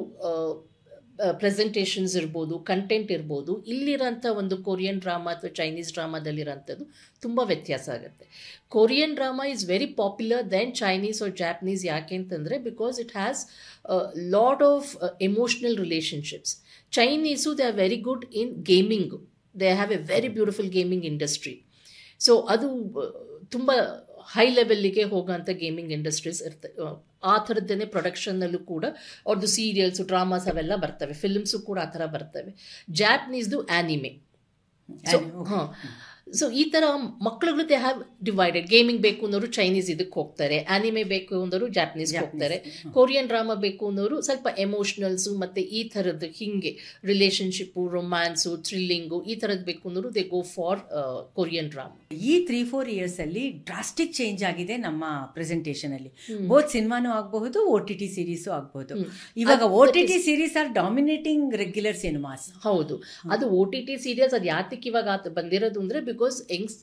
ಪ್ರೆಸೆಂಟೇಷನ್ಸ್ ಇರ್ಬೋದು, ಕಂಟೆಂಟ್ ಇರ್ಬೋದು, ಇಲ್ಲಿರೋಂಥ ಒಂದು ಕೊರಿಯನ್ ಡ್ರಾಮಾ ಅಥವಾ ಚೈನೀಸ್ ಡ್ರಾಮಾದಲ್ಲಿರೋಂಥದ್ದು ತುಂಬ ವ್ಯತ್ಯಾಸ ಆಗುತ್ತೆ. Korean drama is very popular then Chinese or Japanese. ಯಾಕೆ ಅಂತಂದರೆ because it has lot of emotional relationships. Chinese they are very good in gaming. They have a very beautiful gaming industry. So ಅದು ತುಂಬ high ಲೆವೆಲ್ಲಿಗೆ ಹೋಗೋಂಥ gaming industries ಇರ್ತವೆ. ಆ ಥರದ್ದೇನೆ ಪ್ರೊಡಕ್ಷನ್ನಲ್ಲೂ ಕೂಡ ಅವ್ರದ್ದು serials, dramas ಅವೆಲ್ಲ ಬರ್ತವೆ, ಫಿಲ್ಮ್ಸು ಕೂಡ ಆ ಥರ ಬರ್ತವೆ. ಜಾಪನೀಸ್ದು ಆ್ಯನಿಮೆ. ಸೊ ಹಾಂ, ಸೊ ಈ ಥರ ಮಕ್ಕಳುಗಳು ದೇ ಹ್ಯಾವ್ ಡಿವೈಡೆಡ್. ಗೇಮಿಂಗ್ ಬೇಕು ಅನ್ನೋರು ಚೈನೀಸ್ ಇದಕ್ಕೆ ಹೋಗ್ತಾರೆ, ಆ್ಯನಿಮೆ ಬೇಕು ಅನ್ನೋರು ಜಾಪನೀಸ್ಗೆ ಹೋಗ್ತಾರೆ, ಕೊರಿಯನ್ ಡ್ರಾಮಾ ಬೇಕು ಅನ್ನೋರು ಸ್ವಲ್ಪ ಎಮೋಷ್ನಲ್ಸು ಮತ್ತು ಈ ಥರದ್ದು ಹಿಂಗೆ ರಿಲೇಷನ್ಶಿಪ್ಪು, ರೊಮ್ಯಾನ್ಸು, ಥ್ರಿಲ್ಲಿಂಗು ಈ ಥರದ್ದು ಬೇಕು ಅನ್ನೋರು they go for Korean drama. ಈ 3-4 ಇಯರ್ಸಲ್ಲಿ ಡ್ರಾಸ್ಟಿಕ್ ಚೇಂಜ್ ಆಗಿದೆ ನಮ್ಮ ಪ್ರೆಸೆಂಟೇಷನಲ್ಲಿ. ಬೋತ್ ಸಿನಿಮಾನೂ ಆಗಬಹುದು, OTT ಸೀರೀಸು ಆಗಬಹುದು. ಇವಾಗ OTT series are dominating regular cinemas. ಹೌದು, ಅದು OTT ಸೀರಿಯಲ್ಸ್ ಅದು ಯಾತಕ್ಕೆ ಇವಾಗ ಬಂದಿರೋದು ಅಂದರೆ because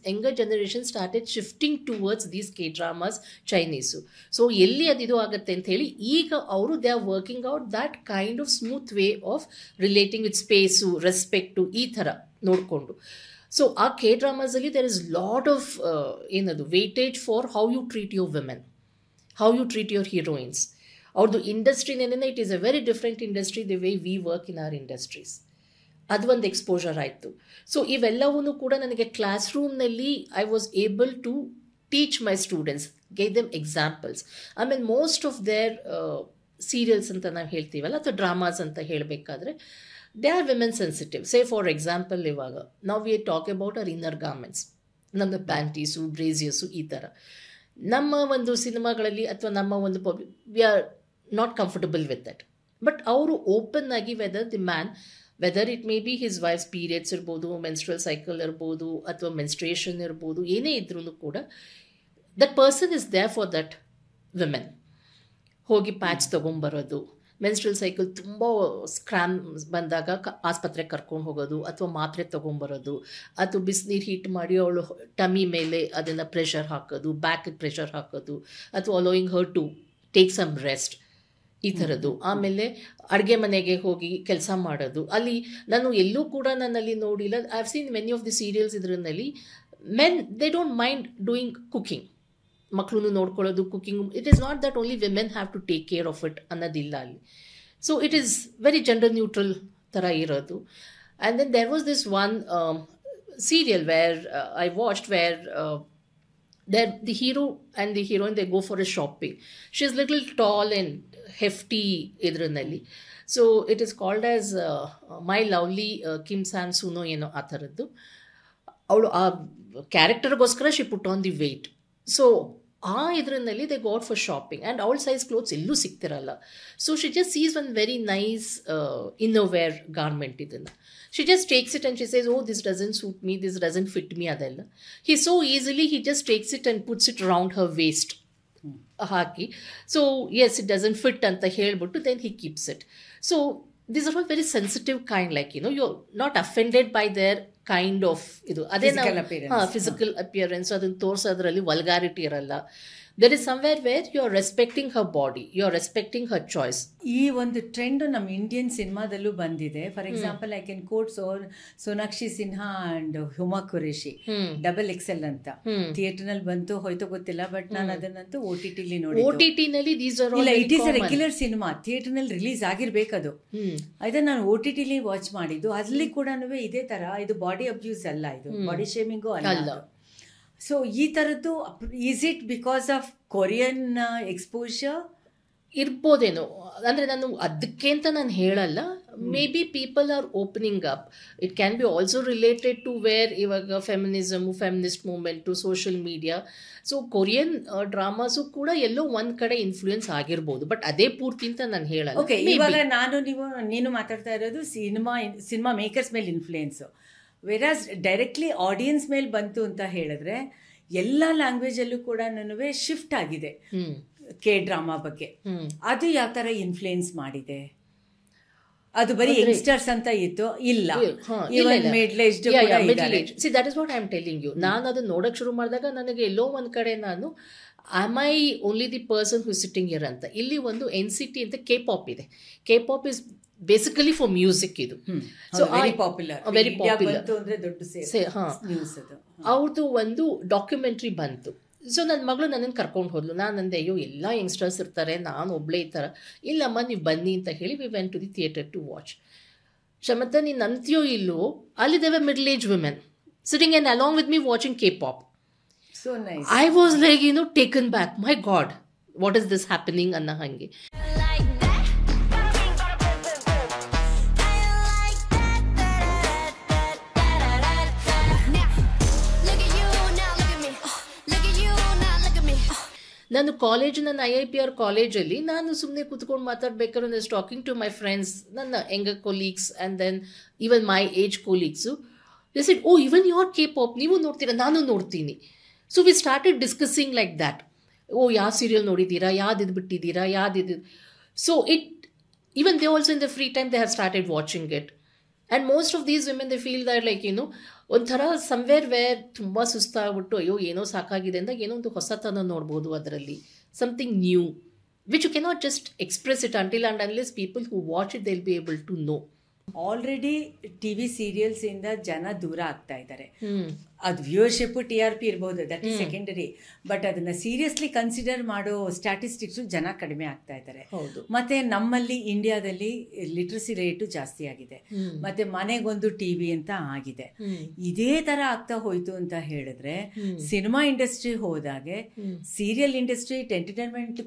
younger generation started shifting towards these K dramas, Chinese. So ಎಲ್ಲಿ ಅದು ಆಗುತ್ತೆ ಅಂತ ಹೇಳಿ ಈಗ ಅವರು they are working out that kind of smooth way of relating with space, respect ಈ ಥರ ನೋಡಿಕೊಂಡು. ಸೊ ಆ K-ಡ್ರಾಮಾಸಲ್ಲಿ ದೇರ್ ಇಸ್ ಲಾಟ್ ಆಫ್ ಏನದು weightage for how you treat your women, how you treat your heroines. ಅವ್ರದ್ದು ಇಂಡಸ್ಟ್ರಿನೇನೆ it is a very different industry the way we work in our industries. ಅದು ಒಂದು ಎಕ್ಸ್ಪೋಜರ್ ಆಯಿತು. So ಇವೆಲ್ಲವೂ ಕೂಡ ನನಗೆ ಕ್ಲಾಸ್ ರೂಮ್ನಲ್ಲಿ I was able to teach my students, gave them examples. ಆಮೇಲೆ ಮೋಸ್ಟ್ ಆಫ್ ದೇರ್ ಸೀರಿಯಲ್ಸ್ ಅಂತ ನಾವು ಹೇಳ್ತೀವಲ್ಲ ಅಥವಾ ಡ್ರಾಮಾಸ್ ಅಂತ ಹೇಳಬೇಕಾದ್ರೆ they are women sensitive. Say for example ಇವಾಗ ನಾವು we talk about our inner garments, ನಮ್ಮ ಪ್ಯಾಂಟೀಸು, ಬ್ರೇಸಿಯರ್ಸು ಈ ಥರ ನಮ್ಮ ಒಂದು ಸಿನಿಮಾಗಳಲ್ಲಿ ಅಥವಾ ನಮ್ಮ ಒಂದು we are not comfortable with that. But ಅವರು ಓಪನ್ ಆಗಿ whether it may be his wife's periods ಇರ್ಬೋದು, ಮೆನ್ಸ್ಟ್ರಲ್ ಸೈಕಲ್ ಇರ್ಬೋದು ಅಥವಾ ಮೆನ್ಸ್ಟ್ರೇಷನ್ ಇರ್ಬೋದು, ಏನೇ ಇದ್ರೂ ಕೂಡ that person is there for that women. ಹೋಗಿ ಪ್ಯಾಚ್ ತೊಗೊಂಬರೋದು, ಮೆನ್ಸ್ಟ್ರಲ್ ಸೈಕಲ್ ತುಂಬ ಸ್ಕ್ರಾಮ್ ಬಂದಾಗ ಆಸ್ಪತ್ರೆಗೆ ಕರ್ಕೊಂಡು ಹೋಗೋದು ಅಥವಾ ಮಾತ್ರೆ ತೊಗೊಂಬರೋದು ಅಥವಾ ಬಿಸಿನೀರು ಹೀಟ್ ಮಾಡಿ ಅವಳು ಟಮಿ ಮೇಲೆ ಅದನ್ನು ಪ್ರೆಷರ್ ಹಾಕೋದು, ಬ್ಯಾಕಿಗೆ ಪ್ರೆಷರ್ ಹಾಕೋದು ಅಥವಾ allowing her to take some rest ಈ ಥರದ್ದು. ಆಮೇಲೆ ಅಡುಗೆ ಮನೆಗೆ ಹೋಗಿ ಕೆಲಸ ಮಾಡೋದು. ಅಲ್ಲಿ ನಾನು ಎಲ್ಲೂ ಕೂಡ ನನ್ನಲ್ಲಿ ನೋಡಿಲ್ಲ, I have seen many of the serials ಇದರಲ್ಲಿ men they don't mind doing cooking, ಮಕ್ಕಳನ್ನು ನೋಡ್ಕೊಳ್ಳೋದು, cooking. It is not that only women have to take care of it ಅನ್ನೋದಿಲ್ಲ ಅಲ್ಲಿ. So it is very gender neutral ಥರ ಇರೋದು. And then there was this one serial where I watched where the hero and the heroine, they go for a shopping. She is little tall and hefty idranalli. So it is called as My Lovely Kim San-suno ಏನೋ ಆ ಥರದ್ದು. ಅವಳು ಆ ಕ್ಯಾರೆಕ್ಟರ್ಗೋಸ್ಕರ she put on the weight. So ಆ ಇದರಲ್ಲಿ they got for shopping and ಅವಳ size clothes ಎಲ್ಲೂ ಸಿಗ್ತಿರಲ್ಲ. So she just sees one very nice innerwear garment ಇದನ್ನು. She just takes it and she says, oh, this doesn't suit me, this doesn't fit me, adella. He so easily, he just takes it and puts it around her waist. Haki. So, yes, it doesn't fit anta helbuttu, then he keeps it. So, these are all very sensitive kind, like, you know, you're not offended by their kind of physical appearance. Physical appearance, adun torsadralli vulgarity iralla. There is somewhere where you are respecting her body, you are respecting her choice. ಈ ಒಂದು trend ನಮ್ಮ Indian ಸಿನಿಮಾದಲ್ಲೂ ಬಂದಿದೆ. For example I can quote Sonakshi Sinha and Huma Qureshi, XXL ಅಂತ ಥಿಯೇಟರ್ನಲ್ಲಿ ಬಂತು ಹೋಯ್ತು ಗೊತ್ತಿಲ್ಲ, but ನಾನು ಅದನ್ನಂತೂ OTT-ಲಿ ನೋಡಿ. OTT-ನಲ್ಲಿ these are all it is a regular cinema, ಥಿಯೇಟರ್ನಲ್ಲಿ ರಿಲೀಸ್ ಆಗಿರ್ಬೇಕದು. ಅದನ್ನ ನಾನು OTT-ಲಿ ವಾಚ್ ಮಾಡಿದ್ದು. ಅಲ್ಲಿ ಕೂಡ ಇದೇ ತರ, ಇದು ಬಾಡಿ ಅಬ್ಯೂಸ್ ಅಲ್ಲ, ಇದು ಬಾಡಿ ಶೇಮಿಂಗು ಅಲ್ಲ. ಸೊ ಈ ಥರದ್ದು is it because of Korean exposure ಇರ್ಬೋದೇನೋ, ಅಂದರೆ ನಾನು ಅದಕ್ಕೆ ಅಂತ ನಾನು ಹೇಳಲ್ಲ. May be people are opening up. It can be also related to where ಇವಾಗ feminism, feminist movement, social media. So Korean dramas ಕೂಡ ಎಲ್ಲೋ ಒಂದು ಕಡೆ ಇನ್ಫ್ಲೂಯೆನ್ಸ್ ಆಗಿರ್ಬೋದು, ಬಟ್ ಅದೇ ಪೂರ್ತಿ ಅಂತ ನಾನು ಹೇಳಲ್ಲ. ಓಕೆ, ಇವಾಗ ನೀನು ಮಾತಾಡ್ತಾ ಇರೋದು ಸಿನಿಮಾ ಮೇಕರ್ಸ್ ಮೇಲೆ ಇನ್ಫ್ಲೂಯೆನ್ಸು. ವೆರಾಸ್ ಡೈರೆಕ್ಟ್ಲಿ ಆಡಿಯನ್ಸ್ ಮೇಲೆ ಬಂತು ಅಂತ ಹೇಳಿದ್ರೆ ಎಲ್ಲ ಲ್ಯಾಂಗ್ವೇಜಲ್ಲೂ ಕೂಡ ಶಿಫ್ಟ್ ಆಗಿದೆ K-ಡ್ರಾಮಾ ಬಗ್ಗೆ. ಅದು ಯಾವ ಥರ ಇನ್ಫ್ಲೂಯೆನ್ಸ್ ಮಾಡಿದೆ? ಅದು ಬರೀ ಯಂಗ್ಸ್ಟರ್ಸ್ ಅಂತ ಇತ್ತು, ಇಲ್ಲ ಮಿಡ್ಲ್ ಏಜ್ಡ್ ಕೂಡ ಇದ್ದಾರೆ. See that is what I am telling you. ನಾನು ಅದನ್ನ ನೋಡೋಕೆ ಶುರು ಮಾಡಿದಾಗ ನನಗೆ ಎಲ್ಲೋ ಒಂದು ಕಡೆ ನಾನು am I only the person who sitting here ಅಂತ. ಇಲ್ಲಿ ಒಂದು NCT ಅಂತ K-pop ಇದೆ. K-pop is basically for music. ಇದು ಸೊ ವೆರಿ ಪಾಪ್ಯುಲರ್. ಅವ್ರದ್ದು ಒಂದು ಡಾಕ್ಯುಮೆಂಟ್ರಿ ಬಂತು. ಸೊ ನನ್ನ ಮಗಳು ನನ್ನನ್ನು ಕರ್ಕೊಂಡು ಹೋದ್ಲು. ನಾನು ಅಂದೆ, ಅಯ್ಯೋ ಎಲ್ಲ ಯಂಗ್ಸ್ಟರ್ಸ್ ಇರ್ತಾರೆ, ನಾನು ಒಬ್ಳೇ ಈ ಥರ. ಇಲ್ಲಮ್ಮ ನೀವು ಬನ್ನಿ ಅಂತ ಹೇಳಿ we went to the theatre to watch. Shamanta ನೀನು ಅಂತೀಯೋ ಇಲ್ಲೋ, ಅಲ್ಲಿ there were middle age women sitting and along with me watching K-pop. So nice. I was like taken back, my God what is this happening ಅನ್ನೋ ಹಾಗೆ. ನಾನು college, ನನ್ನ IIPR ಕಾಲೇಜಲ್ಲಿ ನಾನು ಸುಮ್ಮನೆ ಕೂತ್ಕೊಂಡು ಮಾತಾಡ್ಬೇಕಾದ್ರೆ ನಾನು ಟಾಕಿಂಗ್ ಟು ಮೈ ಫ್ರೆಂಡ್ಸ್, ನನ್ನ younger colleagues and then even my age colleagues. They said, oh even you are K-pop, ನೀವು ನೋಡ್ತೀರಾ, ನಾನು ನೋಡ್ತೀನಿ. So we started discussing like that. Oh ಯಾವ ಸೀರಿಯಲ್ ನೋಡಿದ್ದೀರಾ, ಯಾವ್ದು ಇದು ಬಿಟ್ಟಿದ್ದೀರಾ, ಯಾವ್ದು. So it even they also in the free time they have started watching it. And most of these women they feel that like ಒಂಥರ somewhere where ತುಂಬ ಸುಸ್ತಾಗ್ಬಿಟ್ಟು ಅಯ್ಯೋ ಏನೋ ಸಾಕಾಗಿದೆ ಅಂದಾಗ ಏನೋ ಒಂದು ಹೊಸತನ ನೋಡ್ಬೋದು ಅದರಲ್ಲಿ, something new which you cannot just express it until and unless people who watch it they will be able to know. Already TV serials ಇಂದ ಜನ ದೂರ ಆಗ್ತಾ ಇದ್ದಾರೆ. ಅದು ವ್ಯೂವರ್ಶಿಪ್ TRP ಇರ್ಬೋದು, ದಟ್ ಇಸ್ ಸೆಕೆಂಡರಿ. ಬಟ್ ಅದನ್ನ ಸೀರಿಯಸ್ಲಿ ಕನ್ಸಿಡರ್ ಮಾಡೋ statistics ಜನ ಕಡಿಮೆ ಆಗ್ತಾ ಇದ್ದಾರೆ. ಮತ್ತೆ ನಮ್ಮಲ್ಲಿ ಇಂಡಿಯಾದಲ್ಲಿ ಲಿಟ್ರಸಿ ರೇಟು ಜಾಸ್ತಿ ಆಗಿದೆ, ಮತ್ತೆ ಮನೆಗೊಂದು TV ಅಂತ ಆಗಿದೆ. ಇದೇ ತರ ಆಗ್ತಾ ಹೋಯ್ತು ಅಂತ ಹೇಳಿದ್ರೆ ಸಿನಿಮಾ ಇಂಡಸ್ಟ್ರಿ ಹೋದಾಗೆ ಸೀರಿಯಲ್ ಇಂಡಸ್ಟ್ರಿ ಎಂಟರ್ಟೈನ್ಮೆಂಟ್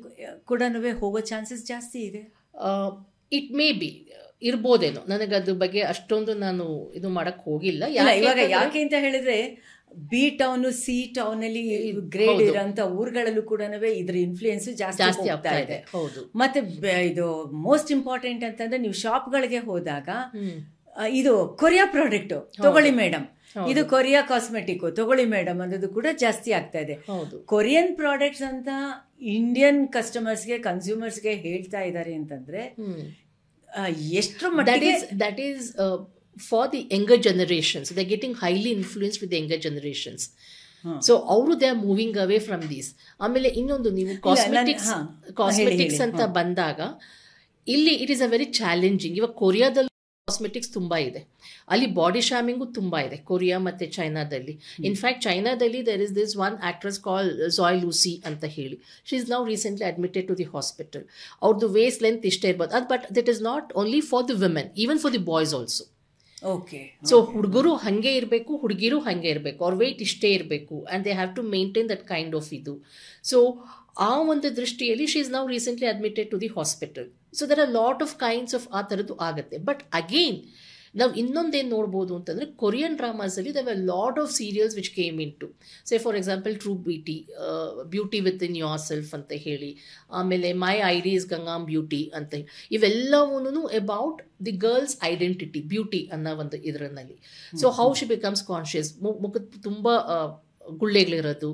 ಕೂಡ ಹೋಗೋ ಚಾನ್ಸಸ್ ಜಾಸ್ತಿ ಇದೆ. ಇಟ್ ಮೇ ಬಿ ಇರ್ಬೋದೇನೋ, ನನಗದ್ರ ಬಗ್ಗೆ ಅಷ್ಟೊಂದು ನಾನು ಇದು ಮಾಡಕ್ ಹೋಗಿಲ್ಲ. ಇವಾಗ ಯಾಕೆ ಅಂತ ಹೇಳಿದ್ರೆ B ಟೌನ್ C ಟೌನ್ ಅಲ್ಲಿ ಗ್ರೇಡ್ ಇರೋಂಥ ಊರುಗಳಲ್ಲೂ ಕೂಡ ಇದ್ರ ಇನ್ಫ್ಲೂಯೆನ್ಸ್ ಜಾಸ್ತಿ ಆಗ್ತಾ ಇದೆ. ಮತ್ತೆ ಇದು ಮೋಸ್ಟ್ ಇಂಪಾರ್ಟೆಂಟ್ ಅಂತಂದ್ರೆ ನೀವು ಶಾಪ್ಗಳಿಗೆ ಹೋದಾಗ ಇದು ಕೊರಿಯಾ ಪ್ರಾಡಕ್ಟ್ ತಗೊಳ್ಳಿ ಮೇಡಮ್, ಇದು ಕೊರಿಯಾ ಕಾಸ್ಮೆಟಿಕ್ ತಗೊಳ್ಳಿ ಮೇಡಮ್ ಅನ್ನೋದು ಕೂಡ ಜಾಸ್ತಿ ಆಗ್ತಾ ಇದೆ. ಕೊರಿಯನ್ ಪ್ರಾಡಕ್ಟ್ಸ್ ಅಂತ ಇಂಡಿಯನ್ ಕಸ್ಟಮರ್ಸ್ಗೆ ಕನ್ಸ್ಯೂಮರ್ಸ್ಗೆ ಹೇಳ್ತಾ ಇದ್ದಾರೆ ಅಂತಂದ್ರೆ ಎಷ್ಟು ಮಟ್ಟಿಗೆ that is for the younger generations. They're getting highly influenced with the younger generations. So ಅವರು they are moving away from these. ಆಮೇಲೆ ಇನ್ನೊಂದು, ನೀವು ಕಾಸ್ಮೆಟಿಕ್ಸ್ ಅಂತ ಬಂದಾಗ ಇಲ್ಲಿ it is a very challenging. ಇವಾಗ ಕೊರಿಯಾದಲ್ಲಿ ಕಾಸ್ಮೆಟಿಕ್ಸ್ ತುಂಬ ಇದೆ, ಅಲ್ಲಿ ಬಾಡಿ ಶಾಮಿಂಗು ತುಂಬ ಇದೆ, ಕೊರಿಯಾ ಮತ್ತು ಚೈನಾದಲ್ಲಿ. ಇನ್ಫ್ಯಾಕ್ಟ್ ಚೈನಾದಲ್ಲಿ there is this one actress call Zhao Lusi ಅಂತ ಹೇಳಿ, she is now recently admitted to the hospital. ಅವ್ರದ್ದು ವೇಸ್ಟ್ ಲೆಂತ್ ಇಷ್ಟೇ ಇರ್ಬೋದು ಅದು, but that is not only for the women, even for the boys also. Okay. So ಹುಡುಗರು ಹಾಗೆ ಇರಬೇಕು, ಹುಡುಗಿರು ಹಾಗೆ ಇರಬೇಕು, ಅವ್ರ ವೆಯ್ಟ್ ಇಷ್ಟೇ ಇರಬೇಕು, and they have to maintain that kind of ಇದು. ಸೊ ಆ ಒಂದು ದೃಷ್ಟಿಯಲ್ಲಿ she is now recently admitted to the hospital. So there are lot of kinds of ಆ ಥರದ್ದು ಆಗುತ್ತೆ. ಬಟ್ ಅಗೇನ್ ನಾವು ಇನ್ನೊಂದೇನು ನೋಡ್ಬೋದು ಅಂತಂದರೆ, ಕೊರಿಯನ್ ಡ್ರಾಮಾಸಲ್ಲಿ there are lot of serials which came in to, say for example true beauty within yourself ಅಂತ ಹೇಳಿ, ಆಮೇಲೆ my ID is Gangnam beauty ಅಂತ ಹೇಳಿ, ಇವೆಲ್ಲವೂ about the girls identity, beauty ಅನ್ನೋ ಒಂದು ಇದರಲ್ಲಿ. So how she becomes conscious, ಮುಖದ ತುಂಬ ಗುಳ್ಳೆಗಳಿರೋದು,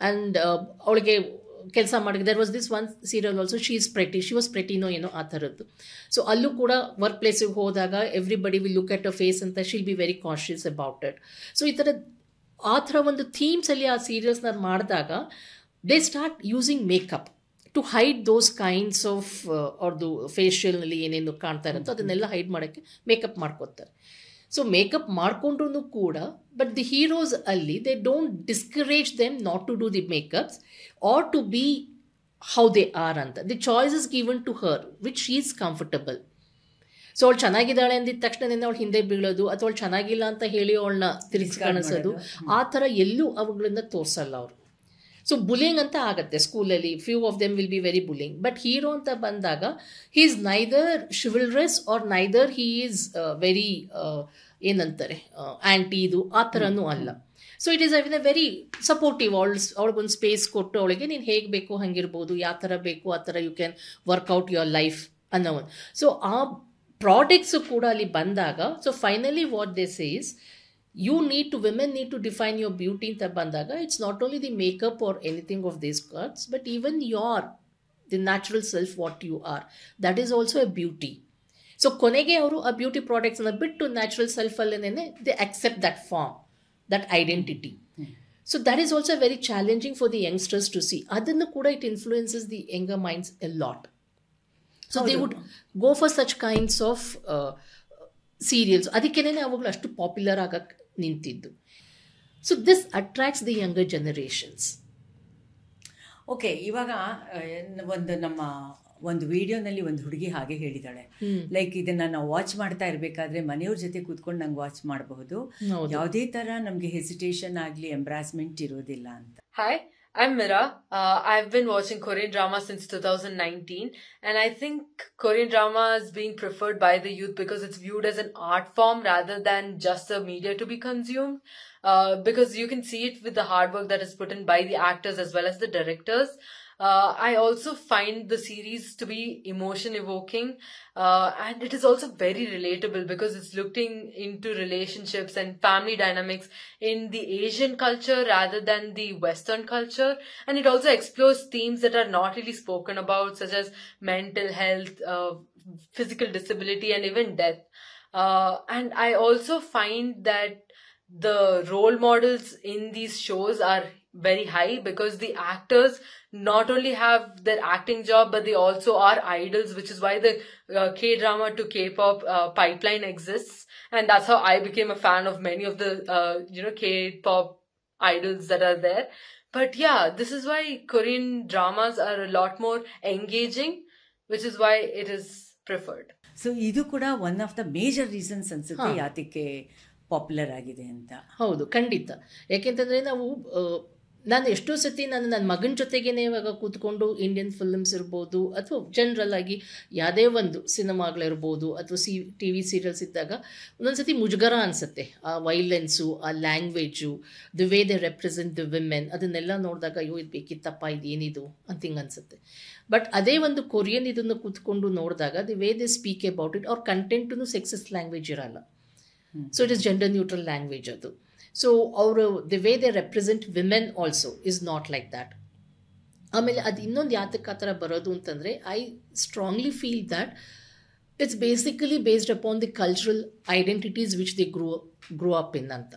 ಆ್ಯಂಡ್ ಅವಳಿಗೆ ಕೆಲಸ ಮಾಡಿದೆ. There was this one serial also, she was ಪ್ರೆಟಿನೋ ಏನೋ ಆ ಥರದ್ದು. ಸೊ ಅಲ್ಲೂ ಕೂಡ ವರ್ಕ್ ಪ್ಲೇಸಿಗೆ ಹೋದಾಗ everybody will look at a face ಅಂತ, she'll be very conscious about it. So ಈ ಥರ ಆ ಥರ ಒಂದು ಥೀಮ್ಸಲ್ಲಿ ಆ ಸೀರಿಯಲ್ಸ್ನ ಮಾಡಿದಾಗ they start using makeup to hide those kinds of ಅವ್ರದ್ದು ಫೇಶಿಯಲ್ನಲ್ಲಿ ಏನೇನು ಕಾಣ್ತಾ ಇರುತ್ತೋ ಅದನ್ನೆಲ್ಲ ಹೈಡ್ ಮಾಡೋಕ್ಕೆ ಮೇಕಪ್ ಮಾಡ್ಕೋತಾರೆ. ಸೊ ಮೇಕಪ್ ಮಾಡಿಕೊಂಡ್ರೂ ಕೂಡ, ಬಟ್ ದಿ ಹೀರೋಸ್ ಅಲ್ಲಿ they don't discourage them not to do the makeups are to be how they are ಅಂತ. The choice is given to her which she is comfortable. So ಅವಳು ಚೆನ್ನಾಗಿದ್ದಾಳೆ ಅಂದಿದ ತಕ್ಷಣದಿಂದ ಅವಳು ಹಿಂದೆ ಬೀಳೋದು, ಅಥವಾ ಅವಳು ಚೆನ್ನಾಗಿಲ್ಲ ಅಂತ ಹೇಳಿ ಅವಳನ್ನ ತಿರುಗಿ ಕಾಣಿಸೋದು, ಆ ಥರ ಎಲ್ಲೂ ಅವುಗಳಿಂದ ತೋರಿಸಲ್ಲ ಅವರು. ಸೊ ಬುಲಿಂಗ್ ಅಂತ ಆಗುತ್ತೆ ಸ್ಕೂಲಲ್ಲಿ, few of them will be very bullying. But hero ಅಂತ ಬಂದಾಗ he is neither chivalrous or neither he is very ಏನಂತಾರೆ ಆ್ಯಂಟಿ, ಇದು ಆ ಥರನೂ ಅಲ್ಲ. So it is a very supportive. ಅವಳಿಗೊಂದು ಸ್ಪೇಸ್ ಕೊಟ್ಟು ಅವಳಿಗೆ ನೀನು ಹೇಗೆ ಬೇಕು ಹಾಗಿರ್ಬೋದು, ಯಾವ ಥರ ಬೇಕು ಆ ಥರ you can work out your life ಅನ್ನೋ ಒಂದು. ಸೊ ಆ ಪ್ರಾಡಕ್ಟ್ಸು ಕೂಡ ಅಲ್ಲಿ ಬಂದಾಗ, so finally what they says, women need to define your beauty ಅಂತ ಬಂದಾಗ, it's not only the makeup or anything of these parts, but even the natural self what you are, that is also a beauty. So ಕೊನೆಗೆ ಅವರು ಆ beauty ಪ್ರಾಡಕ್ಟ್ಸ್ನ ಬಿಟ್ಟು natural ಸೆಲ್ಫಲ್ಲೇ they accept that form, that identity. So that is also very challenging for the youngsters to see. ಅದನ್ನು ಕೂಡ it influences the younger minds a lot. So they would go for such kinds of serials. ಅದಕ್ಕೇನೆ ಅವುಗಳು ಅಷ್ಟು popular ಆಗಕ್ಕೆ ನಿಂತಿದ್ದು. So this attracts the younger generations. Okay, ಇವಾಗ ಒಂದು ನಮ್ಮ ಒಂದು ವಿಡಿಯೋನಲ್ಲಿ ಒಂದು ಹುಡುಗಿ ಹಾಗೆ ಹೇಳಿದಾಳೆ, ಲೈಕ್ ಇದನ್ನ ನಾವು ವಾಚ್ ಮಾಡ್ತಾ ಇರಬೇಕಾದ್ರೆ ಮನೆಯವ್ರ ಜೊತೆ ಕೂತ್ಕೊಂಡು ನಂಗೆ ವಾಚ್ ಮಾಡಬಹುದು, ಯಾವುದೇ ತರ ನಮ್ಗೆ ಹೆಸಿಟೇಷನ್ ಆಗ್ಲಿ ಎಂಬ್ರಾಸ್ಮೆಂಟ್ ಇರೋದಿಲ್ಲ ಅಂತ. Hi, I'm Mira. I've been watching Korean drama since 2019, and I think Korean drama is being preferred by the youth because it's viewed as an art form rather than just a media to be consumed. Because you can see it with the hard work that is put in by the actors as well as the directors. I also find the series to be emotion evoking, and it is also very relatable because it's looking into relationships and family dynamics in the Asian culture rather than the Western culture. And it also explores themes that are not really spoken about, such as mental health, physical disability, and even death. And I also find that the role models in these shows are very high because the actors not only have their acting job but they also are idols, which is why the K-drama to K-pop pipeline exists, and that's how I became a fan of many of the K-pop idols that are there. But yeah, this is why Korean dramas are a lot more engaging, which is why it is preferred. So ಇದು ಕೂಡ one of the major reasons ಅನ್ಸುತ್ತೆ ಯಾತಕ್ಕೆ popular ಆಗಿದೆ ಅಂತ. ಹೌದು, ಖಂಡಿತ. ಯಾಕೆಂತಂದರೆ ನಾನು ಎಷ್ಟೋ ಸತಿ ನನ್ನ ಮಗನ ಜೊತೆಗೇನೆ ಇವಾಗ ಕೂತ್ಕೊಂಡು ಇಂಡಿಯನ್ ಫಿಲ್ಮ್ಸ್ ಇರ್ಬೋದು ಅಥವಾ ಜನರಲ್ ಆಗಿ ಯಾವುದೇ ಒಂದು ಸಿನಿಮಾಗಳಿರ್ಬೋದು ಅಥವಾ ಟಿ ವಿ ಸೀರಿಯಲ್ಸ್ ಇದ್ದಾಗ ಒಂದೊಂದು ಸತಿ ಮುಜುಗರ ಅನಿಸುತ್ತೆ. ಆ ವೈಲೆನ್ಸು, ಆ language, the way they represent the women, ಅದನ್ನೆಲ್ಲ ನೋಡಿದಾಗ ಅಯ್ಯೋ ಇದು ಬೇಕಿತ್ತಪ್ಪ, ಇದೇನಿದು ಅಂತ ಹಿಂಗೆ ಅನಿಸುತ್ತೆ. ಬಟ್ ಅದೇ ಒಂದು ಕೊರಿಯನ್ ಇದನ್ನು ಕೂತ್ಕೊಂಡು ನೋಡಿದಾಗ the way they speak about it, ಅವ್ರ ಕಂಟೆಂಟು ಸೆಕ್ಸಸ್ ಲ್ಯಾಂಗ್ವೇಜ್ ಇರಲ್ಲ. So it is gender neutral language ಅದು. ಸೊ ಅವರು the way they represent women also is not like that. ಆಮೇಲೆ ಅದು ಇನ್ನೊಂದು ಯಾತಕ್ಕೆ ಆ ಥರ ಬರೋದು ಅಂತಂದರೆ I strongly feel that it's basically based upon the cultural identities which they grow up in ಅಂತ.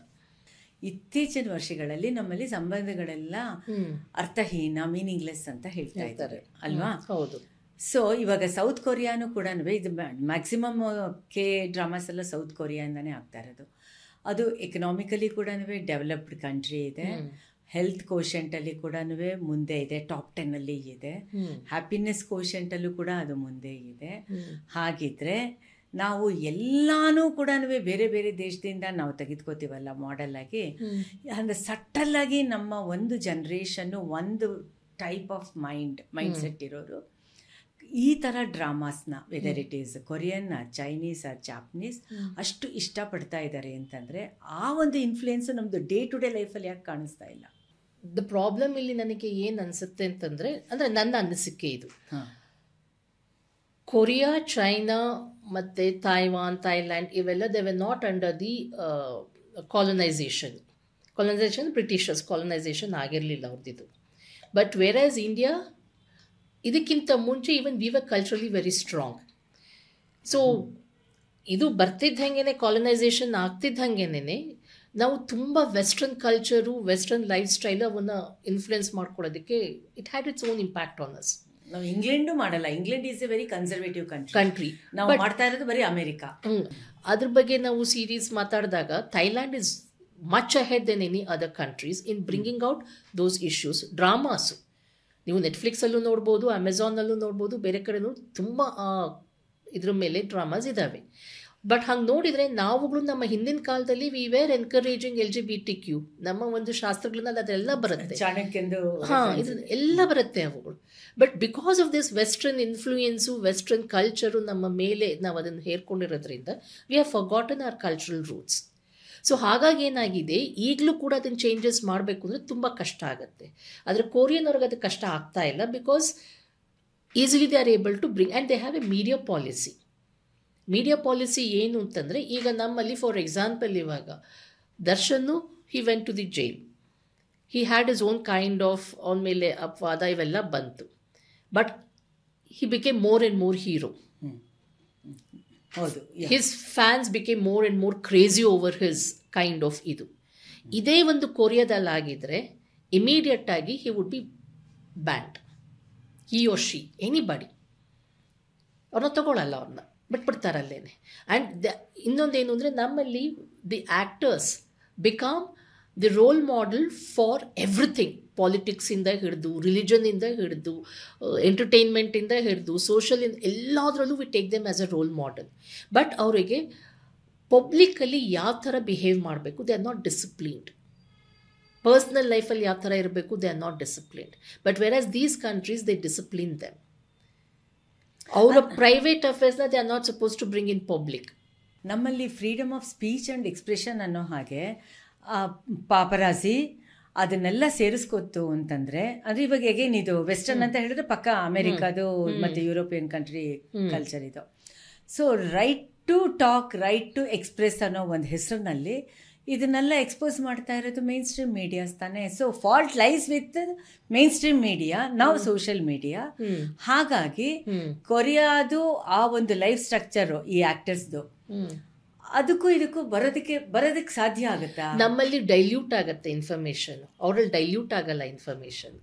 ಇತ್ತೀಚಿನ ವರ್ಷಗಳಲ್ಲಿ ನಮ್ಮಲ್ಲಿ ಸಂಬಂಧಗಳೆಲ್ಲ ಅರ್ಥಹೀನ, ಮೀನಿಂಗ್ಲೆಸ್ ಅಂತ ಹೇಳ್ತಾ ಇದ್ದಾರೆ ಅಲ್ವಾ? ಹೌದು. ಸೊ ಇವಾಗ ಸೌತ್ ಕೊರಿಯಾನು ಕೂಡ ಇದು ಮ್ಯಾಕ್ಸಿಮಮ್ ಕೆ ಡ್ರಾಮಾಸ್ ಎಲ್ಲ ಸೌತ್ ಕೊರಿಯಾಯಿಂದನೇ ಆಗ್ತಾ ಇರೋದು. ಅದು ಎಕನಾಮಿಕಲಿ ಕೂಡ ಡೆವಲಪ್ಡ್ ಕಂಟ್ರಿ ಇದೆ, ಹೆಲ್ತ್ ಕೋಶೆಂಟಲ್ಲಿ ಕೂಡ ಮುಂದೆ ಇದೆ, ಟಾಪ್ 10 ಇದೆ, ಹ್ಯಾಪಿನೆಸ್ ಕೋಶೆಂಟಲ್ಲೂ ಕೂಡ ಅದು ಮುಂದೆ ಇದೆ. ಹಾಗಿದ್ರೆ ನಾವು ಎಲ್ಲಾನು ಕೂಡ ಬೇರೆ ಬೇರೆ ದೇಶದಿಂದ ನಾವು ತೆಗೆದುಕೋತೀವಲ್ಲ ಮಾಡೆಲ್ ಆಗಿ, ಅಂದರೆ ಸಟ್ಟಲ್ಲಾಗಿ ನಮ್ಮ ಒಂದು ಜನ್ರೇಷನ್ನು ಒಂದು ಟೈಪ್ ಆಫ್ ಮೈಂಡ್ ಸೆಟ್ ಇರೋರು ಈ ಥರ ಡ್ರಾಮಾಸ್ನ, whether it is Korean, Chinese, Japanese, ಅಷ್ಟು ಇಷ್ಟಪಡ್ತಾ ಇದ್ದಾರೆ ಅಂತಂದರೆ ಆ ಒಂದು ಇನ್ಫ್ಲುಯೆನ್ಸು ನಮ್ಮದು ಡೇ ಟು ಡೇ ಲೈಫಲ್ಲಿ ಯಾಕೆ ಕಾಣಿಸ್ತಾ ಇಲ್ಲ? ದ ಪ್ರಾಬ್ಲಮ್ ಇಲ್ಲಿ ನನಗೆ ಏನು ಅನಿಸುತ್ತೆ ಅಂತಂದರೆ, ಅಂದರೆ ನನ್ನ ಅನಿಸಿಕೆ ಇದು, ಕೊರಿಯಾ, ಚೈನಾ ಮತ್ತು ತೈವಾನ್, ಥೈಲ್ಯಾಂಡ್ ಇವೆಲ್ಲ they were not under the colonisation Britishers colonisation ಆಗಿರಲಿಲ್ಲ ಅವ್ರದ್ದು. ಬಟ್ ವೇರ್ ಆಸ್ ಇಂಡಿಯಾ ಇದಕ್ಕಿಂತ ಮುಂಚೆ even we were culturally very strong. So ಇದು ಬರ್ತಿದ್ದಂಗೆ, ಕಾಲನೈಸೇಷನ್ ಆಗ್ತಿದ್ದಂಗೆ ನಾವು ತುಂಬ western culture, western lifestyle ಅವನ್ನು ಇನ್ಫ್ಲುಯೆನ್ಸ್ ಮಾಡ್ಕೊಳ್ಳೋದಕ್ಕೆ it had its own impact on us. ನಾವು ಇಂಗ್ಲೆಂಡು ಮಾಡಲ್ಲ, England is a very conservative country, ನಾವು ಮಾಡ್ತಾ ಇರೋದು ಬರೀ ಅಮೆರಿಕಾ. ಅದ್ರ ಬಗ್ಗೆ ನಾವು ಸೀರೀಸ್ ಮಾತಾಡಿದಾಗ Thailand is much ahead than any other countries in bringing out those issues. Dramas ನೀವು ನೆಟ್ಫ್ಲಿಕ್ಸಲ್ಲೂ ನೋಡ್ಬೋದು, ಅಮೆಝಾನಲ್ಲೂ ನೋಡ್ಬೋದು, ಬೇರೆ ಕಡೆನೂ ತುಂಬ ಇದ್ರ ಮೇಲೆ ಡ್ರಾಮಾಸ್ ಇದ್ದಾವೆ. ಬಟ್ ಹಂಗೆ ನೋಡಿದರೆ ನಾವುಗಳು ನಮ್ಮ ಹಿಂದಿನ ಕಾಲದಲ್ಲಿ ವಿ ವೇರ್ ಎನ್ಕರೇಜಿಂಗ್ LGBTQ, ನಮ್ಮ ಒಂದು ಶಾಸ್ತ್ರಗಳನ್ನ ಅದೆಲ್ಲ ಬರುತ್ತೆ, ಇದು ಎಲ್ಲ ಬರುತ್ತೆ ಅವುಗಳು. But because of this western influence, western culture ನಮ್ಮ ಮೇಲೆ ನಾವು ಅದನ್ನು ಹೇರ್ಕೊಂಡಿರೋದ್ರಿಂದ we have forgotten our cultural roots. So ಹಾಗಾಗಿ ಏನಾಗಿದೆ, ಈಗಲೂ ಕೂಡ ಅದನ್ನು ಚೇಂಜಸ್ ಮಾಡಬೇಕು ಅಂದರೆ ತುಂಬ ಕಷ್ಟ ಆಗುತ್ತೆ. ಆದರೆ ಕೊರಿಯನ್ ಅವ್ರಿಗೆ ಅದು ಕಷ್ಟ ಆಗ್ತಾ ಇಲ್ಲ, because easily they are able to bring and they have a media policy. Media policy ಏನು ಅಂತಂದರೆ, ಈಗ ನಮ್ಮಲ್ಲಿ ಫಾರ್ ಎಕ್ಸಾಂಪಲ್ ಇವಾಗ ದರ್ಶನ್ನು he went to the jail, he had his own kind of ಅವನ ಮೇಲೆ ಅಪವಾದ ಇವೆಲ್ಲ ಬಂತು, but he became more and more hero. His fans became more and more crazy over his kind of ಇದು. ಇದೇ ಒಂದು ಕೊರಿಯಾದಲ್ಲಾಗಿದ್ದರೆ ಇಮಿಡಿಯೇಟ್ ಆಗಿ he would B band, he or she, anybody ಅವ್ರನ್ನ ತಗೊಳ್ಳಲ್ಲ, ಅವ್ರನ್ನ ಬಿಟ್ಬಿಡ್ತಾರಲ್ಲೇನೆ. ಆ್ಯಂಡ್ ಇನ್ನೊಂದೇನು ಅಂದರೆ, ನಮ್ಮಲ್ಲಿ the actors become the role model for everything, ಪಾಲಿಟಿಕ್ಸಿಂದ ಹಿಡಿದು, ರಿಲಿಜನ್ನಿಂದ ಹಿಡಿದು, ಎಂಟರ್ಟೈನ್ಮೆಂಟಿಂದ ಹಿಡಿದು, ಸೋಷಲಿಂದ ಎಲ್ಲದರಲ್ಲೂ we take them as a role model. But ಅವರಿಗೆ ಪಬ್ಲಿಕ್ಕಲ್ಲಿ ಯಾವ ಥರ ಬಿಹೇವ್ ಮಾಡಬೇಕು, they are not disciplined. Personal ಲೈಫಲ್ಲಿ ಯಾವ ಥರ ಇರಬೇಕು, they are not disciplined. But whereas these countries they discipline them. ಅವರ ಪ್ರೈವೇಟ್ ಅಫೇರ್ಸ್ನ they are not suppose to bring in public. ನಮ್ಮಲ್ಲಿ freedom of speech and expression ಅನ್ನೋ ಹಾಗೆ ಪಾಪರಾಜಿ ಅದನ್ನೆಲ್ಲ ಸೇರಿಸ್ಕೊತ್ತು ಅಂತಂದರೆ, ಅಂದರೆ ಇವಾಗ ಹೇಗೇನು ಇದು ವೆಸ್ಟರ್ನ್ ಅಂತ ಹೇಳಿದ್ರೆ ಪಕ್ಕ ಅಮೆರಿಕಾದು ಮತ್ತು ಯುರೋಪಿಯನ್ ಕಂಟ್ರಿ ಕಲ್ಚರ್ ಇದು. So right to talk, right to express ಅನ್ನೋ ಒಂದು ಹೆಸರಿನಲ್ಲಿ ಇದನ್ನೆಲ್ಲ ಎಕ್ಸ್ಪೋಸ್ ಮಾಡ್ತಾ ಇರೋದು ಮೇನ್ ಸ್ಟ್ರೀಮ್ ಮೀಡಿಯಾಸ್ ತಾನೆ. So fault lies with mainstream media, ನಾವು ಸೋಷಿಯಲ್ ಮೀಡಿಯಾ. ಹಾಗಾಗಿ ಕೊರಿಯಾದು ಆ ಒಂದು ಲೈಫ್ ಸ್ಟ್ರಕ್ಚರು ಈ ಆ್ಯಕ್ಟರ್ಸ್ದು ಅದಕ್ಕೂ ಇದಕ್ಕೂ ಬರೋದಕ್ಕೆ ಸಾಧ್ಯ ಆಗುತ್ತಾ? ನಮ್ಮಲ್ಲಿ ಡೈಲ್ಯೂಟ್ ಆಗುತ್ತೆ ಇನ್ಫಾರ್ಮೇಷನ್, ಅವರಲ್ಲಿ ಡೈಲ್ಯೂಟ್ ಆಗಲ್ಲ information.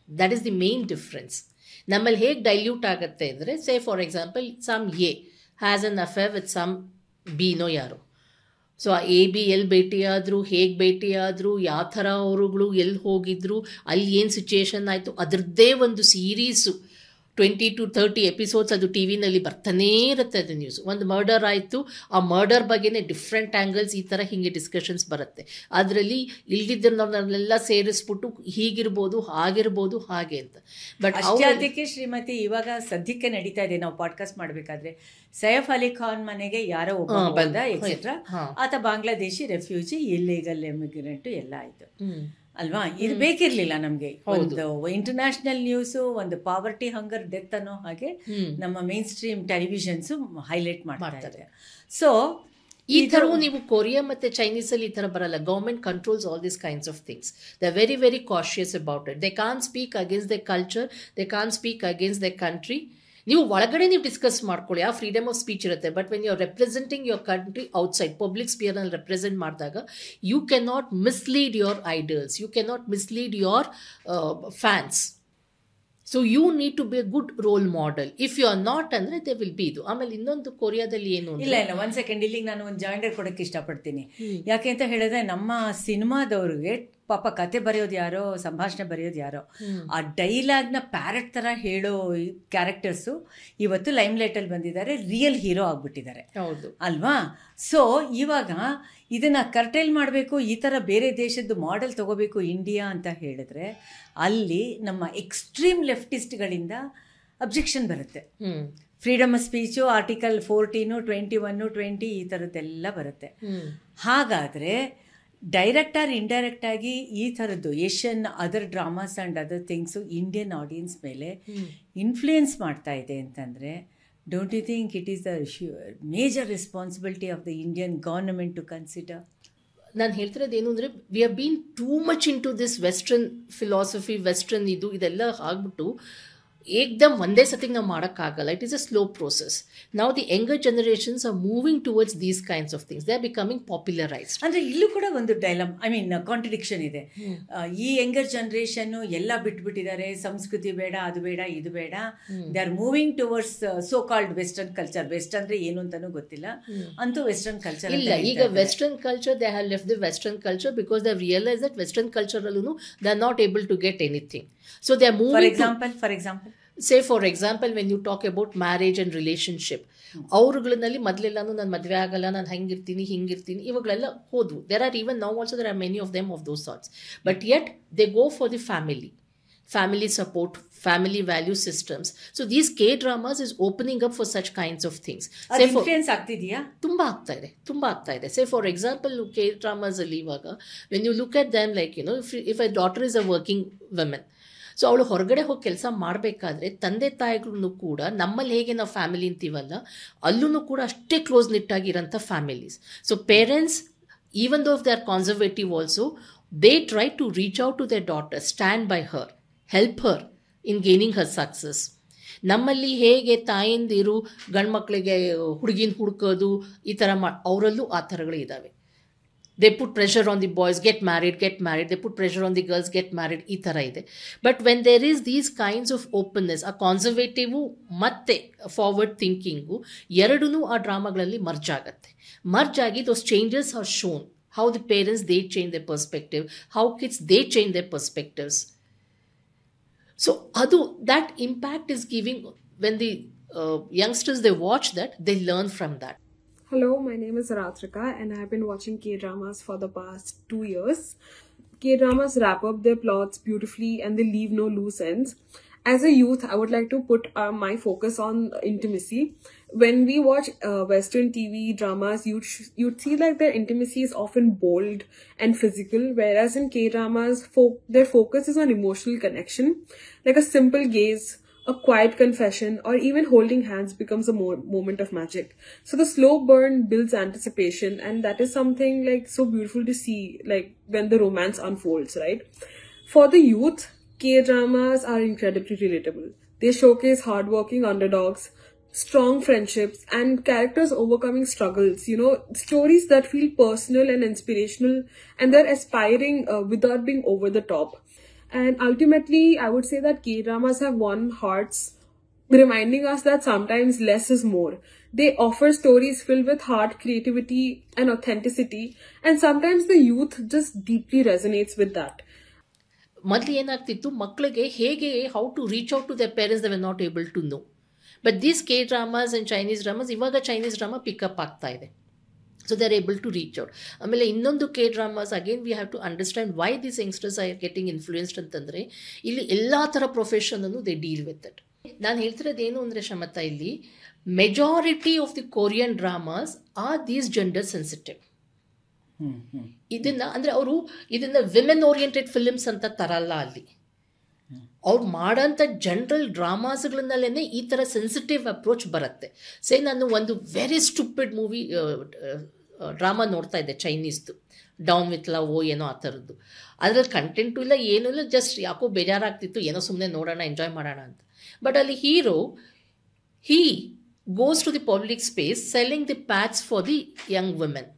That is the main difference. ನಮ್ಮಲ್ಲಿ ಹೇಗೆ ಡೈಲ್ಯೂಟ್ ಆಗುತ್ತೆ ಅಂದರೆ, say for example some a has an affair with some ಬಿನೋ ಯಾರು. ಸೊ ಆ ಎ ಬಿ ಎಲ್ಲಿ ಭೇಟಿಯಾದರು, ಹೇಗೆ ಭೇಟಿಯಾದರು, ಯಾವ ಥರ ಅವರುಗಳು ಎಲ್ಲಿ ಹೋಗಿದ್ರು, ಅಲ್ಲಿ ಏನು ಸಿಚುಯೇಷನ್ ಆಯಿತು, ಅದರದ್ದೇ ಒಂದು ಸೀರೀಸು 20 to 30 ಎಪಿಸೋಡ್ಸ್ ಅದು ಟಿ ವಿನಲ್ಲಿ ಬರ್ತಾನೇ ಇರುತ್ತೆ. ಅದು ನ್ಯೂಸ್ ಒಂದು ಮರ್ಡರ್ ಆಯಿತು, ಆ ಮರ್ಡರ್ ಬಗ್ಗೆನೇ ಡಿಫ್ರೆಂಟ್ ಆ್ಯಂಗಲ್ಸ್ ಈ ಥರ ಹಿಂಗೆ ಡಿಸ್ಕಷನ್ಸ್ ಬರುತ್ತೆ. ಅದರಲ್ಲಿ ಇಲ್ದಿದ್ದನ್ನೆಲ್ಲ ಸೇರಿಸ್ಬಿಟ್ಟು ಹೀಗಿರ್ಬೋದು, ಹಾಗಿರ್ಬೋದು, ಹಾಗೆ ಅಂತ. ಬಟ್ ಅದಕ್ಕೆ ಶ್ರೀಮತಿ ಇವಾಗ ಸದ್ಯಕ್ಕೆ ನಡೀತಾ ಇದೆ, ನಾವು ಪಾಡ್ಕಾಸ್ಟ್ ಮಾಡಬೇಕಾದ್ರೆ ಸೈಫ್ ಅಲಿ ಖಾನ್ ಮನೆಗೆ ಯಾರೋ ಒಬ್ಬ ಬಂದ ಎಕ್ಸೆಟ್ರಾ, ಆತ ಬಾಂಗ್ಲಾದೇಶಿ ರೆಫ್ಯೂಜಿ, ಇಲ್ಲೀಗಲ್ ಎಮಿಗ್ರೆಂಟು ಎಲ್ಲ ಆಯಿತು ಅಲ್ವಾ. ಇದು ಬೇಕಿರ್ಲಿಲ್ಲ ನಮಗೆ. ಒಂದು ಇಂಟರ್ನ್ಯಾಷನಲ್ ನ್ಯೂಸು, ಒಂದು ಪಾವರ್ಟಿ, ಹಂಗರ್, ಡೆತ್ ಅನ್ನೋ ಹಾಗೆ ನಮ್ಮ ಮೇನ್ ಸ್ಟ್ರೀಮ್ ಟೆಲಿವಿಷನ್ಸು ಹೈಲೈಟ್ ಮಾಡ್ತಾರೆ. ಸೊ ಈ ಥರವು ನೀವು ಕೊರಿಯಾ ಮತ್ತು ಚೈನೀಸಲ್ಲಿ ಈ ಥರ ಬರಲ್ಲ. Government controls all these kinds of things. They are very very cautious about it. They can't speak against the culture, they can't speak against the country. ನೀವು ಒಳಗಡೆ ನೀವು ಡಿಸ್ಕಸ್ ಮಾಡ್ಕೊಳ್ಳಿ, ಆ ಫ್ರೀಡಮ್ ಆಫ್ ಸ್ಪೀಚ್ ಇರುತ್ತೆ. But when you are representing your country outside public ಸ್ಪಿಯರ್ನಲ್ಲಿ represent ಮಾಡಿದಾಗ you can not mislead your idols, you can not mislead your fans. So you need to be a good role model. If you are not ಅಂದರೆ they will be ಇದು. ಆಮೇಲೆ ಇನ್ನೊಂದು ಕೊರಿಯಾದಲ್ಲಿ ಏನು ಇಲ್ಲ ಒಂದು second, ಇಲ್ಲಿಗೆ ನಾನು ಒಂದು ಜಾಯಿಂಡರ್ ಕೊಡೋಕ್ಕೆ ಇಷ್ಟಪಡ್ತೀನಿ. ಯಾಕೆ ಅಂತ ಹೇಳಿದ್ರೆ, ನಮ್ಮ ಸಿನಿಮಾದವ್ರಿಗೆ ಪಾಪ ಕತೆ ಬರೆಯೋದು ಯಾರೋ, ಸಂಭಾಷಣೆ ಬರೆಯೋದು ಯಾರೋ, ಆ ಡೈಲಾಗ್ನ ಪ್ಯಾರೆಟ್ ಥರ ಹೇಳೋ ಕ್ಯಾರೆಕ್ಟರ್ಸು ಇವತ್ತು ಲೈಮ್ ಲೈಟಲ್ಲಿ ಬಂದಿದ್ದಾರೆ, ರಿಯಲ್ ಹೀರೋ ಆಗ್ಬಿಟ್ಟಿದ್ದಾರೆ. ಹೌದು ಅಲ್ವಾ? ಸೊ ಇವಾಗ ಇದನ್ನು ಕರ್ಟೈಲ್ ಮಾಡಬೇಕು, ಈ ಥರ ಬೇರೆ ದೇಶದ್ದು ಮಾಡೆಲ್ ತೊಗೋಬೇಕು ಇಂಡಿಯಾ ಅಂತ ಹೇಳಿದ್ರೆ, ಅಲ್ಲಿ ನಮ್ಮ ಎಕ್ಸ್ಟ್ರೀಮ್ ಲೆಫ್ಟಿಸ್ಟ್ಗಳಿಂದ ಅಬ್ಜೆಕ್ಷನ್ ಬರುತ್ತೆ. ಫ್ರೀಡಮ್ ಆಫ್ ಸ್ಪೀಚು, ಆರ್ಟಿಕಲ್ 14, 21, 20 ಈ ಥರದ್ದೆಲ್ಲ ಬರುತ್ತೆ. ಹಾಗಾದರೆ ಡೈರೆಕ್ಟ್ ಆರ್ ಇಂಡೈರೆಕ್ಟ್ ಆಗಿ ಈ ಥರದ್ದು Asian other dramas and other things Indian audience ಮೇಲೆ ಇನ್ಫ್ಲೂಯೆನ್ಸ್ ಮಾಡ್ತಾ ಇದೆ ಅಂತಂದರೆ, don't you think it is the major responsibility of the Indian government to consider? ನಾನು ಹೇಳ್ತಿರೋದು ಏನು ಅಂದರೆ, we have been too much into this western philosophy, western ಇದೆಲ್ಲ ಆಗ್ಬಿಟ್ಟು ಏಕ್ದಮ್ ಒಂದೇ ಸತಿಗೆ ನಾವು ಮಾಡೋಕ್ಕಾಗಲ್ಲ. It is a slow process. ನಾವು the younger generations are moving towards these kinds of things. They are becoming popularised. ಅಂದರೆ ಇಲ್ಲೂ ಕೂಡ ಒಂದು ಡೈಲಮ್, ಐ ಮೀನ್ ಕಾಂಟ್ರಡಿಕ್ಷನ್ ಇದೆ. ಈ ಯಂಗರ್ ಜನರೇಷನ್ನು ಎಲ್ಲ ಬಿಟ್ಬಿಟ್ಟಿದ್ದಾರೆ, ಸಂಸ್ಕೃತಿ ಬೇಡ, ಅದು ಬೇಡ, ಇದು ಬೇಡ. They are moving towards so called western culture. West ಅಂದರೆ ಏನು ಅಂತಲೂ ಗೊತ್ತಿಲ್ಲ, ಅಂತೂ ವೆಸ್ಟರ್ನ್ ಕಲ್ಚರ್ ಇಲ್ಲ. ಈಗ western culture, they have left the western culture because they have realise that western ಕಲ್ಚರಲ್ಲೂ they are not able to get anything. So they are moving. For example say for example when you talk about marriage and relationship, ಅವ್ರುಗಳಲ್ಲಿ ಮೊದಲೆಲ್ಲನೂ ನಾನು ಮದುವೆ ಆಗಲ್ಲ, ನಾನು ಹಿಂಗಿರ್ತೀನಿ ಇವಾಗಲೆಲ್ಲ ಹೋದ್ವು. there are even now also there are many of them of those sorts, but yet they go for the family support, family value systems. So these K dramas is opening up for such kinds of things. Influence ಆಗ್ತಿದೆಯಾ? ತುಂಬ ಆಗ್ತಾ ಇದೆ. Say for example K dramas ಅಲ್ಲಿ ಇವಾಗ when you look at them, like if a daughter is a working woman, so ಅವಳು ಹೊರಗಡೆ ಹೋಗಿ ಕೆಲಸ ಮಾಡಬೇಕಾದ್ರೆ ತಂದೆ ತಾಯಿಗಳೂ ಕೂಡ ನಮ್ಮಲ್ಲಿ ಹೇಗೆ ನಾವು ಫ್ಯಾಮಿಲಿ ಅಂತೀವಲ್ಲ, ಅಲ್ಲೂ ಕೂಡ ಅಷ್ಟೇ ಕ್ಲೋಸ್ ನಿಟ್ಟಾಗಿರೋಂಥ families. So parents, even though if they are conservative also, they try to reach out to their daughter, stand by her, help her in gaining her success. ನಮ್ಮಲ್ಲಿ ಹೇಗೆ ತಾಯಂದಿರು ಗಂಡು ಮಕ್ಕಳಿಗೆ ಹುಡುಗಿನ ಹುಡುಕೋದು ಈ ಥರ ಅವರಲ್ಲೂ ಆ ಥರಗಳು ಇದ್ದಾವೆ. They put pressure on the boys, get married. They put pressure on the girls, get married. ಈ ಥರ ಇದೆ. But when there is these kinds of openness, ಆ ಕಾನ್ಸರ್ವೇಟಿವು ಮತ್ತು ಫಾರ್ವರ್ಡ್ ಥಿಂಕಿಂಗು ಎರಡೂ ಆ ಡ್ರಾಮಾಗಳಲ್ಲಿ ಮರ್ಜ್ ಆಗುತ್ತೆ. ಮರ್ಜ್ ಆಗಿ those changes are shown how the parents, they change their perspective, how kids, they change their perspectives. So that impact is giving, when the youngsters, they watch that, they learn from that. Hello, my name is Ratrika and I've been watching K-dramas for the past 2 years. K-dramas wrap up their plots beautifully and they leave no loose ends. As a youth, I would like to put my focus on intimacy. When we watch Western TV dramas, you'd see like their intimacy is often bold and physical, whereas in K-dramas, their focus is on emotional connection. Like a simple gaze, a quiet confession, or even holding hands becomes a moment of magic. So the slow burn builds anticipation, and that is something like so beautiful to see, like when the romance unfolds, right? For the youth, K-dramas are incredibly relatable. They showcase hardworking underdogs, strong friendships, and characters overcoming struggles. Stories that feel personal and inspirational, and they're aspiring without being over the top. And ultimately, I would say that K-dramas have won hearts, reminding us that sometimes less is more. They offer stories filled with heart, creativity, and authenticity, and sometimes the youth just deeply resonates with that. ಮೊದಲು ಏನಾಗ್ತಿತ್ತು, ಮಕ್ಕಳಿಗೆ ಹೇಗೆ how to reach out to the parents, they were not able to know. But these K-dramas and Chinese dramas, ಇವಾಗ Chinese drama pick up ಆಗ್ತಾ ಇದೆ. So they are able to reach out. ಆಮೇಲೆ ಇನ್ನೊಂದು K-dramas, again we have to understand why these youngsters are getting influenced ಅಂತಂದರೆ, ಇಲ್ಲಿ ಎಲ್ಲ ಥರ ಪ್ರೊಫೆಷನನ್ನು ದೇ ಡೀಲ್ ವಿತ್ ಇಟ್. ನಾನು ಹೇಳ್ತಿರೋದು ಏನು ಅಂದರೆ ಶಮತಾ, ಇಲ್ಲಿ majority of the Korean dramas are these gender sensitive. ಇದನ್ನ ಅಂದರೆ ಅವರು ಇದನ್ನ ವಿಮೆನ್ ಓರಿಯೆಂಟೆಡ್ ಫಿಲ್ಮ್ಸ್ ಅಂತ ತರಲ್ಲ. ಅಲ್ಲಿ ಅವ್ರು ಮಾಡೋಂಥ ಜನರಲ್ ಡ್ರಾಮಾಸ್ಗಳನ್ನಲ್ಲೇ ಈ ಥರ ಸೆನ್ಸಿಟಿವ್ ಅಪ್ರೋಚ್ ಬರುತ್ತೆ. ನಾನು ಒಂದು ವೆರಿ ಸ್ಟುಪಿಡ್ ಮೂವಿ ಡ್ರಾಮಾ ನೋಡ್ತಾ ಇದ್ದೆ, ಚೈನೀಸ್ದು, ಡೌನ್ ವಿತ್ ಲವ್ ಏನೋ ಆ ಥರದ್ದು. ಅದ್ರಲ್ಲಿ ಕಂಟೆಂಟು ಇಲ್ಲ, ಏನೂ ಇಲ್ಲ, ಜಸ್ಟ್ ಯಾಕೋ ಬೇಜಾರಾಗ್ತಿತ್ತು, ಏನೋ ಸುಮ್ಮನೆ ನೋಡೋಣ, ಎಂಜಾಯ್ ಮಾಡೋಣ ಅಂತ. ಬಟ್ ಅಲ್ಲಿ he goes to the public space selling the pads for the young women,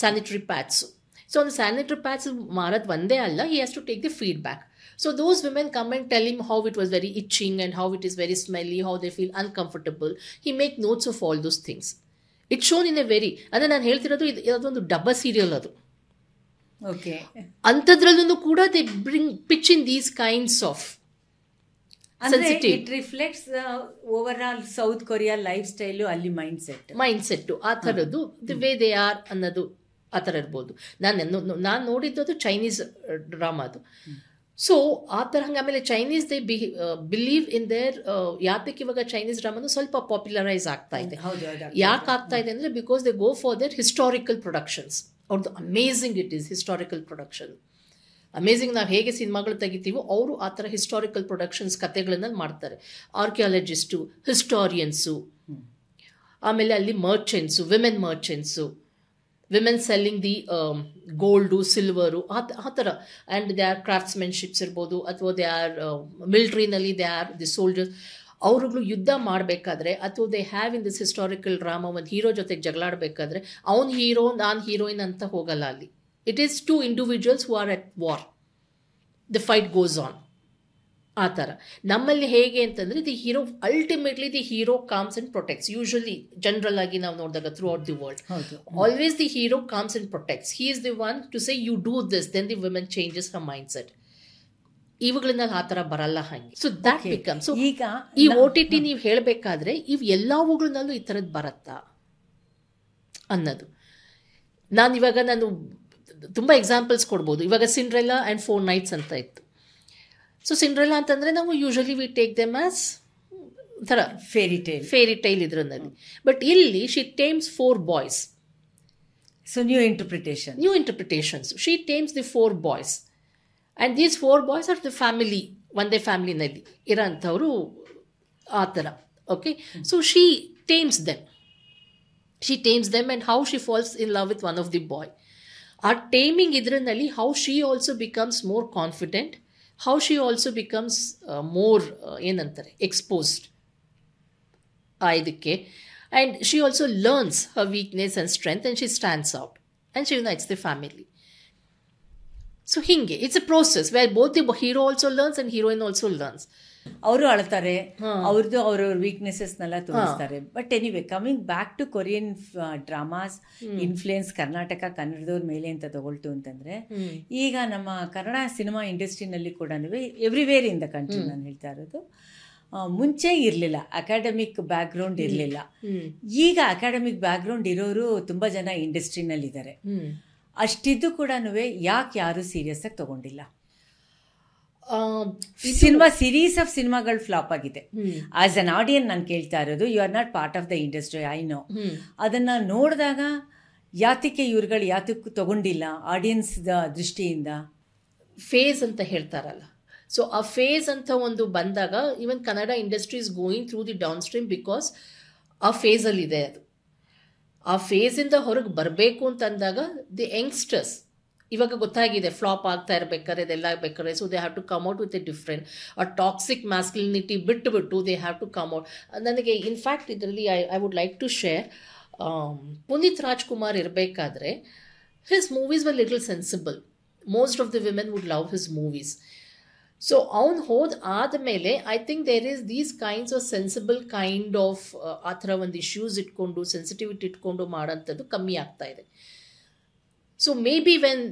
sanitary pads. So ಒಂದು ಸ್ಯಾನಿಟರಿ ಪ್ಯಾಡ್ಸ್ ಮಾರೋದು ಒಂದೇ ಅಲ್ಲ, he has to take the feedback. So those women come and tell him how it was very itching and how it is very smelly, how they feel uncomfortable. He make notes of all those things. It shown in a very, ಅಂದರೆ ನಾನು ಹೇಳ್ತಿರೋದು ಅದೊಂದು ಡಬ್ಬ serial ಅದು. Okay, ಅಂಥದ್ರಲ್ಲೂ ಕೂಡ they pitch in these kinds of sensitive. It reflects the overall South Korea lifestyle, ಅಲ್ಲಿ mindset ಆ ಥರದ್ದು, ದಿ ವೇ ದೇ ಆರ್ ಅನ್ನೋದು ಆ ಥರ ಇರ್ಬೋದು. ನಾನು ನೋಡಿದ್ದು ಚೈನೀಸ್ ಡ್ರಾಮಾದು. ಸೊ ಆ ಥರ ಹಂಗೆ. ಆಮೇಲೆ Chinese they believe in their, ಯಾತಕ್ಕೆ ಇವಾಗ ಚೈನೀಸ್ ಡ್ರಾಮಾನು ಸ್ವಲ್ಪ ಪಾಪ್ಯುಲರೈಸ್ ಆಗ್ತಾ ಇದೆ. ಯಾಕೆ ಆಗ್ತಾ ಇದೆ ಅಂದರೆ, because they go for their historical productions. ಅವ್ರದ್ದು amazing it is historical production. Amazing. ನಾವು ಹೇಗೆ ಸಿನಿಮಾಗಳು ತೆಗಿತೀವೋ ಅವರು ಆ ಥರ ಹಿಸ್ಟಾರಿಕಲ್ ಪ್ರೊಡಕ್ಷನ್ಸ್ ಕತೆಗಳನ್ನು ಮಾಡ್ತಾರೆ. ಆರ್ಕಿಯಾಲಜಿಸ್ಟು, ಹಿಸ್ಟಾರಿಯನ್ಸು, ಆಮೇಲೆ ಅಲ್ಲಿ merchants, women merchants, women selling the gold, silver, ಆ ಥರ. ಆ್ಯಂಡ್ ದೇ ಆರ್ ಕ್ರಾಫ್ಟ್ಸ್ಮೆನ್ಶಿಪ್ಸ್ ಇರ್ಬೋದು, ಅಥವಾ ದೇ ಆರ್ ಮಿಲ್ಟ್ರಿನಲ್ಲಿ ದೇ ಆರ್ ದಿ ಸೋಲ್ಜರ್ಸ್. ಅವ್ರುಗಳು ಯುದ್ಧ ಮಾಡಬೇಕಾದ್ರೆ, ಅಥವಾ they have in this historical drama ಒಂದು ಹೀರೋ ಜೊತೆಗೆ ಜಗಳಾಡಬೇಕಾದ್ರೆ, ಅವ್ನು ಹೀರೋ ನಾನು ಹೀರೋಯಿನ್ ಅಂತ ಹೋಗಲ್ಲ ಅಲ್ಲಿ. It is two individuals who are at war. The fight goes on. ಆ ಥರ. ನಮ್ಮಲ್ಲಿ ಹೇಗೆ ಅಂತಂದರೆ, the hero ultimately the hero comes and protects. Usually general ಆಗಿ ನಾವು ನೋಡಿದಾಗ throughout the world, always the hero comes and protects. He is the one to say you do this, then the women changes her mindset. ಇವುಗಳಿಂದ ಆ ಥರ ಬರಲ್ಲ ಹಾಗೆ. So that become. So ಈಗ ಈ OTT ನೀವು ಹೇಳಬೇಕಾದ್ರೆ ಇವು ಎಲ್ಲವುಗಳನ್ನಲ್ಲೂ ಈ ಥರದ್ದು ಬರುತ್ತಾ ಅನ್ನೋದು. ನಾನು ತುಂಬ ಎಕ್ಸಾಂಪಲ್ಸ್ ಕೊಡ್ಬೋದು. ಇವಾಗ ಸಿಂಡ್ರೆಲ್ಲಾ ಆ್ಯಂಡ್ 4 Nights ಅಂತ ಇತ್ತು. ಸೊ ಸಿಂಡ್ರೆಲ್ಲಾ ಅಂತಂದರೆ ನಾವು usually we take them as ಥರ ಫೇರಿ ಟೈಲ್ ಇದರಲ್ಲಿ. ಬಟ್ ಇಲ್ಲಿ she tames 4 boys. So new interpretations. She tames the 4 boys. And these 4 boys are the family, ಒಂದೇ ಫ್ಯಾಮಿಲಿನಲ್ಲಿ ಇರೋಂಥವ್ರು ಆ ಥರ. Okay, so she tames them and how she falls in love with one of the boy. ಆ taming ಇದರಲ್ಲಿ how she also becomes more confident, how she also becomes more ಏನಂತಾರೆ exposed ಆ ಇದಕ್ಕೆ. And she also learns her weakness and strength and she stands out and she unites the family. So ಹಿಂಗೆ it's a process where both the hero also learns and heroine also learns. ಅವರು ಅಳ್ತಾರೆ, ಅವ್ರದ್ದು ಅವ್ರವ್ರ ವೀಕ್ನೆಸಸ್ನೆಲ್ಲ ತೋರಿಸ್ತಾರೆ. But anyway coming back to Korean dramas influence ಕನ್ನಡದವ್ರ ಮೇಲೆ ಅಂತ ತಗೊಳ್ತು ಅಂತಂದ್ರೆ, ಈಗ ನಮ್ಮ ಕನ್ನಡ ಸಿನಿಮಾ ಇಂಡಸ್ಟ್ರಿನಲ್ಲಿ ಕೂಡ ಎವ್ರಿವೇರ್ ಇನ್ ದ ಕಂಟ್ರಿ ನಾನು ಹೇಳ್ತಾ ಇರೋದು, ಮುಂಚೆ ಇರಲಿಲ್ಲ, ಅಕಾಡೆಮಿಕ್ ಬ್ಯಾಕ್ಗ್ರೌಂಡ್ ಇರಲಿಲ್ಲ. ಈಗ ಅಕಾಡೆಮಿಕ್ ಬ್ಯಾಕ್ಗ್ರೌಂಡ್ ಇರೋರು ತುಂಬ ಜನ ಇಂಡಸ್ಟ್ರಿನಲ್ಲಿದ್ದಾರೆ. ಅಷ್ಟಿದ್ದು ಕೂಡ ಯಾಕೆ ಯಾರು ಸೀರಿಯಸ್ ಆಗಿ ತಗೊಂಡಿಲ್ಲ? ಸೀರೀಸ್ ಆಫ್ ಸಿನಿಮಾಗಳು ಫ್ಲಾಪ್ ಆಗಿದೆ. ಆಸ್ ಅನ್ ಆಡಿಯನ್ ನಾನು ಕೇಳ್ತಾ ಇರೋದು, you are not part of the industry, I know. ಅದನ್ನು ನೋಡಿದಾಗ ಯಾತಕ್ಕೆ ಯಾತಕ್ಕೂ ತಗೊಂಡಿಲ್ಲ ಆಡಿಯನ್ಸ್ ದೃಷ್ಟಿಯಿಂದ? ಫೇಸ್ ಅಂತ ಹೇಳ್ತಾರಲ್ಲ, ಸೊ ಆ ಫೇಸ್ ಅಂತ ಒಂದು ಬಂದಾಗ even Kannada industry is going through the down stream because ಆ ಫೇಸಲ್ಲಿದೆ. ಅದು ಆ ಫೇಸಿಂದ ಹೊರಗೆ ಬರಬೇಕು ಅಂತಂದಾಗ ದಿ ಯಂಗ್ಸ್ಟರ್ಸ್ ಇವಾಗ ಗೊತ್ತಾಗಿದೆ ಫ್ಲಾಪ್ ಆಗ್ತಾ ಇರಬೇಕಾದ್ರೆ ಇದೆಲ್ಲ ಬೇಕಾದ್ರೆ, so they have to come out with a different ಆ ಟಾಕ್ಸಿಕ್ ಮ್ಯಾಸ್ಕ್ಯುಲಿನಿಟಿ ಬಿಟ್ಟು they have to come out. ನನಗೆ ಇನ್ಫ್ಯಾಕ್ಟ್ ಇದರಲ್ಲಿ I would like to share, Puneeth Rajkumar ಇರಬೇಕಾದ್ರೆ his movies were little sensible. Most of the women would love his movies. So ಅವ್ನು ಆದಮೇಲೆ I think there is these kinds of sensible kind of ಆ ಥರ ಒಂದು issues ಇಟ್ಕೊಂಡು sensitivity ಇಟ್ಕೊಂಡು ಮಾಡೋಂಥದ್ದು ಕಮ್ಮಿ ಆಗ್ತಾ ಇದೆ. So may be when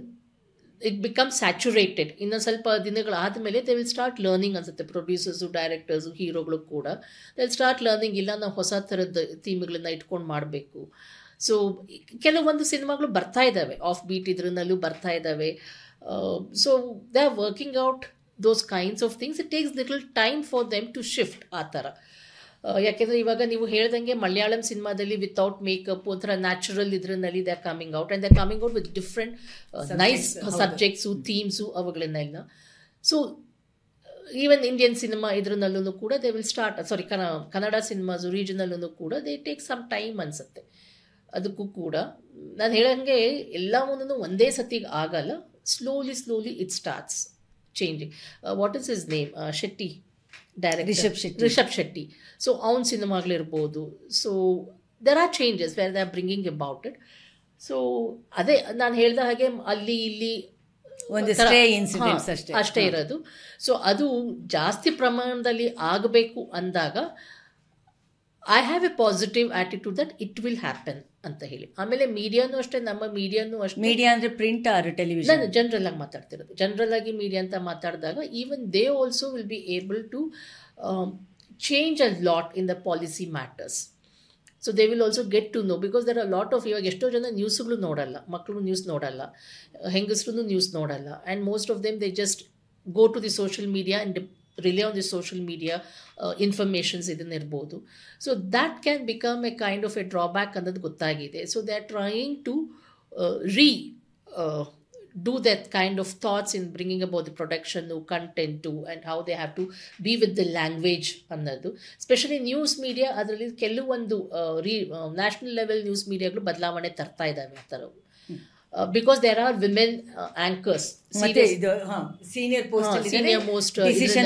it become saturated, ಇನ್ನು ಸ್ವಲ್ಪ ದಿನಗಳಾದಮೇಲೆ ದೇ ವಿಲ್ ಸ್ಟಾರ್ಟ್ ಲರ್ನಿಂಗ್ ಅನ್ಸುತ್ತೆ. ಪ್ರೊಡ್ಯೂಸರ್ಸು, ಡೈರೆಕ್ಟರ್ಸು, ಹೀರೋಗಳು ಕೂಡ ದೇ ವಿಲ್ ಸ್ಟಾರ್ಟ್ ಲರ್ನಿಂಗ್, ಇಲ್ಲ ನಾವು ಹೊಸ ಥರದ ಥೀಮ್ಗಳನ್ನ ಇಟ್ಕೊಂಡು ಮಾಡಬೇಕು. ಸೊ ಕೆಲವೊಂದು ಸಿನಿಮಾಗಳು ಬರ್ತಾ ಇದ್ದಾವೆ, ಆಫ್ ಬೀಟ್ ಇದ್ರನ್ನಲ್ಲೂ ಬರ್ತಾ ಇದ್ದಾವೆ. So they are working out those kinds of things. It takes little time for them to shift ಆ ಥರ. ಯಾಕೆಂದರೆ ಇವಾಗ ನೀವು ಹೇಳ್ದಂಗೆ ಮಲಯಾಳಂ ಸಿನಿಮಾದಲ್ಲಿ ವಿತೌಟ್ ಮೇಕಪ್ ಒಂಥರ ನ್ಯಾಚುರಲ್ ಇದರಲ್ಲಿ they are coming out and they are coming out with different nice subjects, ಥೀಮ್ಸು, ಅವುಗಳನ್ನೆಲ್ಲ. ಸೊ ಈವನ್ ಇಂಡಿಯನ್ ಸಿನಿಮಾ ಇದ್ರಲ್ಲೂ ಕೂಡ ದೇ ವಿಲ್ ಸ್ಟಾರ್ಟ್, ಕನ್ನಡ ಸಿನಿಮಾಸು ರೀಜನಲ್ಲೂ ಕೂಡ ದೇ ಟೇಕ್ ಸಮ್ ಟೈಮ್ ಅನಿಸುತ್ತೆ. ಅದಕ್ಕೂ ಕೂಡ ನಾನು ಹೇಳಂಗೆ ಎಲ್ಲವನ್ನೂ ಒಂದೇ ಸತಿಗೆ ಆಗಲ್ಲ, slowly it starts changing. What is his name? Shetty, director. Rishabh Shetty. So ಅವನ ಸಿನಿಮಾಗಳಿರ್ಬೋದು. So there are changes where they are bringing about it. So ಅದೇ ನಾನು ಹೇಳ್ದ ಹಾಗೆ ಅಲ್ಲಿ ಇಲ್ಲಿ ಅಷ್ಟೇ ಇರೋದು. ಸೊ ಅದು ಜಾಸ್ತಿ ಪ್ರಮಾಣದಲ್ಲಿ ಆಗಬೇಕು ಅಂದಾಗ I have A positive attitude that it will happen ಅಂತ ಹೇಳಿ. ಆಮೇಲೆ ಮೀಡಿಯಾನು ಅಷ್ಟೇ, ನಮ್ಮ ಮೀಡಿಯಾನು ಅಷ್ಟೇ. ಮೀಡಿಯಾ ಅಂದರೆ ಪ್ರಿಂಟ್ ಆರ್ ಟೆಲಿವಿಷನ್? ನಾನು ಜನರಲ್ ಆಗಿ ಮಾತಾಡ್ತಿರೋದು. ಜನರಲ್ ಆಗಿ ಮೀಡಿಯಾ ಅಂತ ಮಾತಾಡಿದಾಗ even they also will be able to change a lot in the policy matters. So they will also get to know, because there are lot of, ಇವಾಗ ಎಷ್ಟೋ ಜನ ನ್ಯೂಸ್ಗಳು ನೋಡಲ್ಲ, ಮಕ್ಕಳು ನ್ಯೂಸ್ ನೋಡಲ್ಲ, ಹೆಂಗಸರು ನ್ಯೂಸ್ ನೋಡಲ್ಲ, and most of them they just go to the social media and rely on the social media informations ಇದನ್ನಿರ್ಬೋದು. So that can become a kind of a drawback ಅನ್ನೋದು ಗೊತ್ತಾಗಿದೆ. So they are trying to do that kind of thoughts in bringing about the production, content and how they have to be with the language ಅನ್ನೋದು. Specially news media ಅದರಲ್ಲಿ ಕೆಲವೊಂದು national level news ಮೀಡಿಯಾಗಳು ಬದಲಾವಣೆ ತರ್ತಾ ಇದ್ದಾವೆ ಆ ಥರವು. Because there are women anchors, senior most decision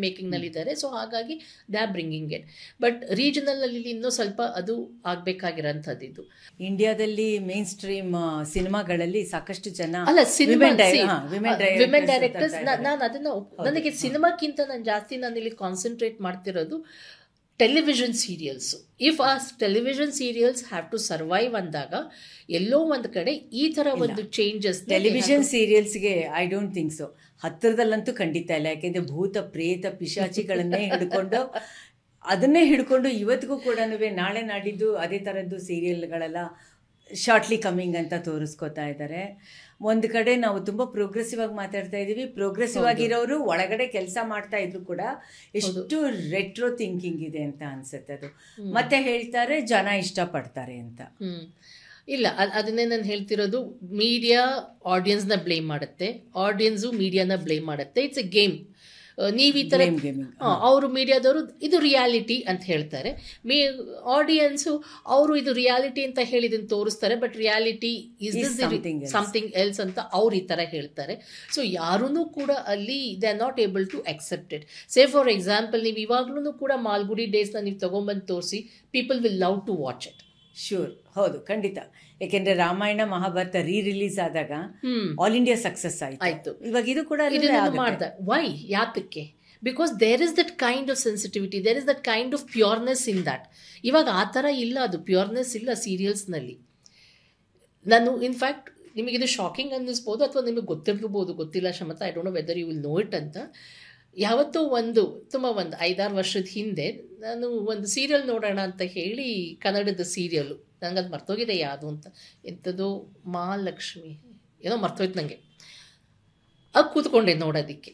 making ನಲ್ಲಿದ್ದಾರೆ. So ಹಾಗಾಗಿ they are bringing it. But regional ಅಲ್ಲಿ ಇನ್ನೂ ಸ್ವಲ್ಪ ಅದು ಆಗ್ಬೇಕಾಗಿರೋಂಥದ್ದು. ಇದು ಇಂಡಿಯಾದಲ್ಲಿ ಮೇನ್ ಸ್ಟ್ರೀಮ್ ಸಿನಿಮಾಗಳಲ್ಲಿ ಸಾಕಷ್ಟು ಜನ ವಿಮೆನ್ ಡೈರೆಕ್ಟರ್ಸ್. ನಾನು ಅದನ್ನ ನನಗೆ ಸಿನಿಮಾಕ್ಕಿಂತ ನಾನು ಜಾಸ್ತಿ ನಾನು ಇಲ್ಲಿ ಕಾನ್ಸಂಟ್ರೇಟ್ ಮಾಡ್ತಿರೋದು ಟೆಲಿವಿಷನ್ ಸೀರಿಯಲ್ಸು. ಇಫ್ ಆ television serials have to survive ಅಂದಾಗ ಎಲ್ಲೋ ಒಂದು ಕಡೆ ಈ ಥರ ಒಂದು ಚೇಂಜಸ್. ಟೆಲಿವಿಷನ್ ಸೀರಿಯಲ್ಸ್ಗೆ ಐ ಡೋಂಟ್ ಥಿಂಕ್ ಸೊ, ಹತ್ತಿರದಲ್ಲಂತೂ ಖಂಡಿತ ಇಲ್ಲ. ಯಾಕೆಂದರೆ ಭೂತ ಪ್ರೇತ ಪಿಶಾಚಿಗಳನ್ನೇ ಅದನ್ನೇ ಹಿಡ್ಕೊಂಡು ಇವತ್ತಿಗೂ ಕೂಡ ನಾಳೆ ನಾಡಿದ್ದು ಅದೇ ಥರದ್ದು ಸೀರಿಯಲ್ಗಳೆಲ್ಲ ಶಾರ್ಟ್ಲಿ ಕಮ್ಮಿಂಗ್ ಅಂತ ತೋರಿಸ್ಕೋತಾ ಇದ್ದಾರೆ. ಒಂದು ಕಡೆ ನಾವು ತುಂಬ ಪ್ರೋಗ್ರೆಸಿವ್ ಆಗಿ ಮಾತಾಡ್ತಾ ಇದ್ದೀವಿ, ಪ್ರೋಗ್ರೆಸಿವ್ ಆಗಿರೋರು ಒಳಗಡೆ ಕೆಲಸ ಮಾಡ್ತಾ ಇದ್ರು ಕೂಡ ಎಷ್ಟು ರೆಟ್ರೋ ಥಿಂಕಿಂಗ್ ಇದೆ ಅಂತ ಅನ್ಸುತ್ತೆ. ಅದು ಮತ್ತೆ ಹೇಳ್ತಾರೆ ಜನ ಇಷ್ಟಪಡ್ತಾರೆ ಅಂತ. ಇಲ್ಲ, ಅದನ್ನೇ ನಾನು ಹೇಳ್ತಿರೋದು. ಮೀಡಿಯಾ ಆಡಿಯನ್ಸ್ನ ಬ್ಲೇಮ್ ಮಾಡುತ್ತೆ, ಆಡಿಯನ್ಸು ಮೀಡಿಯಾನ ಬ್ಲೇಮ್ ಮಾಡುತ್ತೆ. It's A game. ನೀವು ಈ ಥರ ಅವರು ಮೀಡಿಯಾದವರು ಇದು ರಿಯಾಲಿಟಿ ಅಂತ ಹೇಳ್ತಾರೆ, ಆಡಿಯನ್ಸು ಅವರು ಇದು ರಿಯಾಲಿಟಿ ಅಂತ ಹೇಳಿದನ್ನು ತೋರಿಸ್ತಾರೆ, but reality is something else ಅಂತ ಅವ್ರು ಈ ಥರ ಹೇಳ್ತಾರೆ. ಸೊ ಯಾರೂ ಕೂಡ ಅಲ್ಲಿ they are not able to accept it. Say for example, ನೀವು ಇವಾಗ್ಲೂ ಕೂಡ ಮಾಲ್ಗುಡಿ ಡೇಸ್ನ ನೀವು ತೊಗೊಂಬಂದು ತೋರಿಸಿ, people will love to watch it. Sure, ಹೌದು, ಖಂಡಿತ. ಯಾಕೆಂದ್ರೆ ರಾಮಾಯಣ ಮಹಾಭಾರತ ರಿಲೀಸ್ ಆದಾಗ ಆಲ್ ಇಂಡಿಯಾ ಸಕ್ಸಸ್ ಆಯ್ತು. ಇವಾಗ ಇದು ಕೂಡ ಮಾಡ್ದ. ವೈ? ಯಾತಕ್ಕೆ? Because there is that kind of sensitivity, there is that kind of pureness in that. ಇವಾಗ ಆ ಥರ ಇಲ್ಲ, ಅದು ಪ್ಯೂರ್ನೆಸ್ ಇಲ್ಲ ಸೀರಿಯಲ್ಸ್ನಲ್ಲಿ. ನಾನು ಇನ್ಫ್ಯಾಕ್ಟ್ ನಿಮಗಿದು ಶಾಕಿಂಗ್ ಅನ್ನಿಸ್ಬೋದು ಅಥವಾ ನಿಮಗೆ ಗೊತ್ತಿರ್ಬೋದು, ಗೊತ್ತಿಲ್ಲ ಶಮತ, I don't know whether you will know it ಅಂತ. ಯಾವತ್ತೋ ಒಂದು 5-6 ವರ್ಷದ ಹಿಂದೆ ನಾನು ಒಂದು ಸೀರಿಯಲ್ ನೋಡೋಣ ಅಂತ ಹೇಳಿ, ಕನ್ನಡದ ಸೀರಿಯಲ್ಲು, ನನಗೆ ಅದು ಮರ್ತೋಗಿದೆ ಯಾವುದು ಅಂತ, ಎಂಥದ್ದು ಮಹಾಲಕ್ಷ್ಮಿ ಏನೋ ಮರ್ತೋಯ್ತು ನನಗೆ. ಅದು ಕೂತ್ಕೊಂಡೆ ನೋಡೋದಕ್ಕೆ.